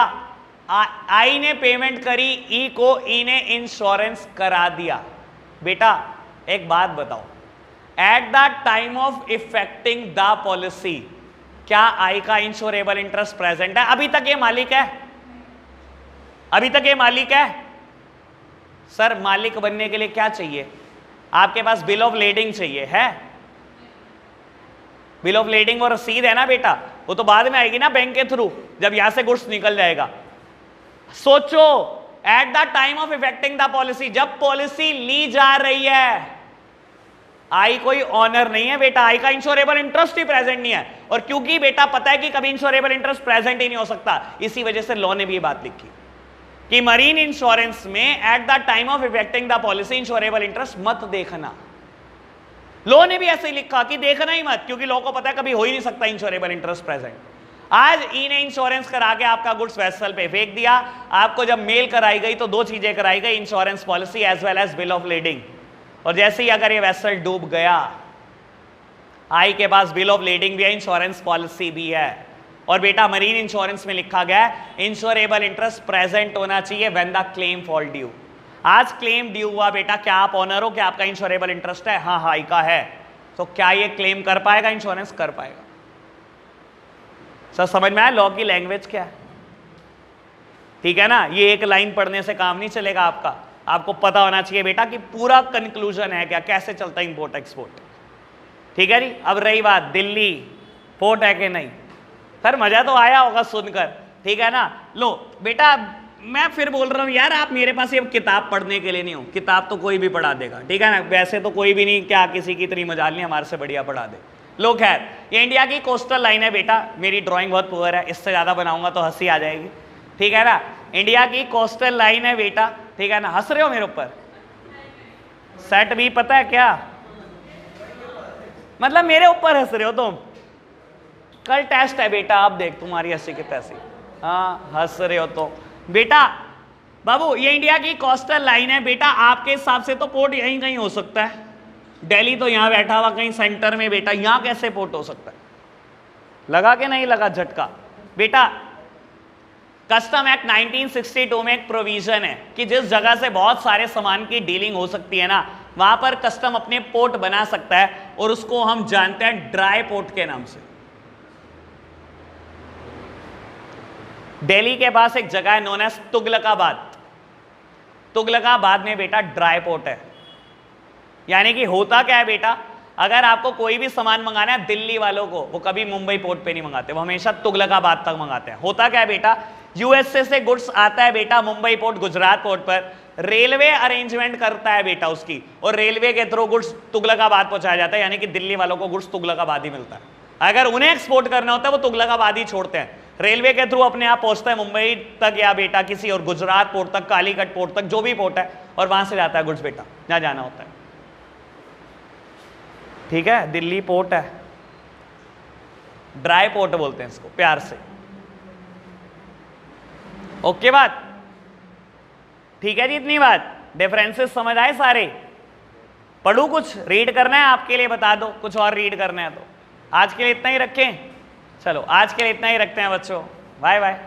आई ने पेमेंट करी ई को, ई ने इंश्योरेंस करा दिया। बेटा एक बात बताओ, at the time of effecting the policy, क्या आई का इंश्योरेबल इंटरेस्ट प्रेजेंट है? अभी तक ये मालिक है, अभी तक ये मालिक है। सर मालिक बनने के लिए क्या चाहिए? आपके पास बिल ऑफ लेडिंग चाहिए, है? बिल ऑफ लेडिंग और रसीद है ना बेटा, वो तो बाद में आएगी ना बैंक के थ्रू, जब यहां से गुड्स निकल जाएगा। सोचो, at the time of effecting the policy, जब पॉलिसी ली जा रही है, आई कोई ऑनर नहीं है बेटा, आई का इंश्योरेबल इंटरेस्ट ही प्रेजेंट नहीं है। और क्योंकि बेटा पता है कि कभी इंश्योरेबल इंटरेस्ट प्रेजेंट ही नहीं हो सकता, इसी वजह से लॉ ने भी ये बात लिखी कि मरीन इंश्योरेंस में at the time of effecting the policy insurable interest मत देखना। लॉ ने भी ऐसे ही लिखा कि देखना ही मत, क्योंकि लॉ को पता है कभी हो ही नहीं सकता इंश्योरेबल इंटरेस्ट प्रेजेंट। आज ई ने इंश्योरेंस करा के आपका गुड्स वेसल पे फेंक दिया, आपको जब मेल कराई गई तो दो चीजें कराई गई, insurance policy as well as bill of lading. और जैसे ही अगर ये वेसल डूब गया, आई के पास बिल ऑफ लेडिंग भी है, इंश्योरेंस पॉलिसी भी है, और बेटा मरीन इंश्योरेंस में लिखा गया है इंश्योरेबल इंटरेस्ट प्रेजेंट होना चाहिए when the claim fall due. आज क्लेम ड्यू हुआ बेटा, क्या आप ऑनर हो? क्या आपका इंश्योरेबल इंटरेस्ट है? हाँ आई का है, तो क्या ये क्लेम कर पाएगा? इंश्योरेंस कर पाएगा। सर समझ में आया लॉ की लैंग्वेज क्या है? ठीक है ना, ये एक लाइन पढ़ने से काम नहीं चलेगा आपका, आपको पता होना चाहिए बेटा कि पूरा कंक्लूजन है क्या, कैसे चलता है इंपोर्ट एक्सपोर्ट। ठीक है जी। अब रही बात दिल्ली पोर्ट है कि नहीं, सर मजा तो आया होगा सुनकर, ठीक है ना। लो बेटा मैं फिर बोल रहा हूँ यार, आप मेरे पास ये किताब पढ़ने के लिए नहीं हो, किताब तो कोई भी पढ़ा देगा, ठीक है ना, वैसे तो कोई भी नहीं, क्या किसी की इतनी मजाल नहीं हमारे से बढ़िया पढ़ा दे। लो खैर, ये इंडिया की कोस्टल लाइन है बेटा, मेरी ड्राइंग बहुत पुअर है, इससे ज़्यादा बनाऊंगा तो हंसी आ जाएगी, ठीक है ना। इंडिया की कोस्टल लाइन है बेटा, ठीक है ना। हंस रहे हो मेरे ऊपर? सेट भी पता है क्या, मतलब मेरे ऊपर हंस रहे हो तुम? कल टेस्ट है बेटा, आप देख तुम्हारी हंसी की तैसी। हाँ हंस रहे हो तो बेटा बाबू, ये इंडिया की कोस्टल लाइन है बेटा, आपके हिसाब से तो पोर्ट यहीं कहीं हो सकता है, दिल्ली तो यहां बैठा हुआ कहीं सेंटर में बेटा, यहां कैसे पोर्ट हो सकता है? लगा के नहीं लगा झटका बेटा? कस्टम एक्ट 1962 में एक प्रोविजन है कि जिस जगह से बहुत सारे सामान की डीलिंग हो सकती है ना, वहां पर कस्टम अपने पोर्ट बना सकता है, और उसको हम जानते हैं ड्राई पोर्ट के नाम से। दिल्ली के पास एक जगह है नोन एज तुगलकाबाद, तुगलकाबाद में बेटा ड्राई पोर्ट है। यानी कि होता क्या है बेटा, अगर आपको कोई भी सामान मंगाना है दिल्ली वालों को, वो कभी मुंबई पोर्ट पे नहीं मंगाते, वो हमेशा तुगलकाबाद तक मंगाते हैं। होता क्या है बेटा, यूएसए से गुड्स आता है बेटा मुंबई पोर्ट, गुजरात पोर्ट पर, रेलवे अरेंजमेंट करता है बेटा उसकी, और रेलवे के थ्रू गुड्स तुगलकाबाद पहुंचाया जाता है, यानी कि दिल्ली वालों को गुड्स तुगलकाबाद ही मिलता है। अगर उन्हें एक्सपोर्ट करना होता है वो तुगलकाबाद ही छोड़ते हैं, रेलवे के थ्रू अपने आप पहुंचता है मुंबई तक या बेटा किसी और गुजरात पोर्ट तक, कालीकट पोर्ट तक, जो भी पोर्ट है, और वहां से जाता है गुड्स बेटा जहां जाना होता है। ठीक है, दिल्ली पोर्ट है, ड्राई पोर्ट बोलते हैं इसको प्यार से। ओके बात, ठीक है जी, इतनी बात, डिफरेंसेस समझ आए सारे? पढ़ू कुछ रीड करना है आपके लिए, बता दो कुछ और रीड करना है तो। आज के लिए इतना ही रखें, चलो आज के लिए इतना ही रखते हैं बच्चों, बाय बाय।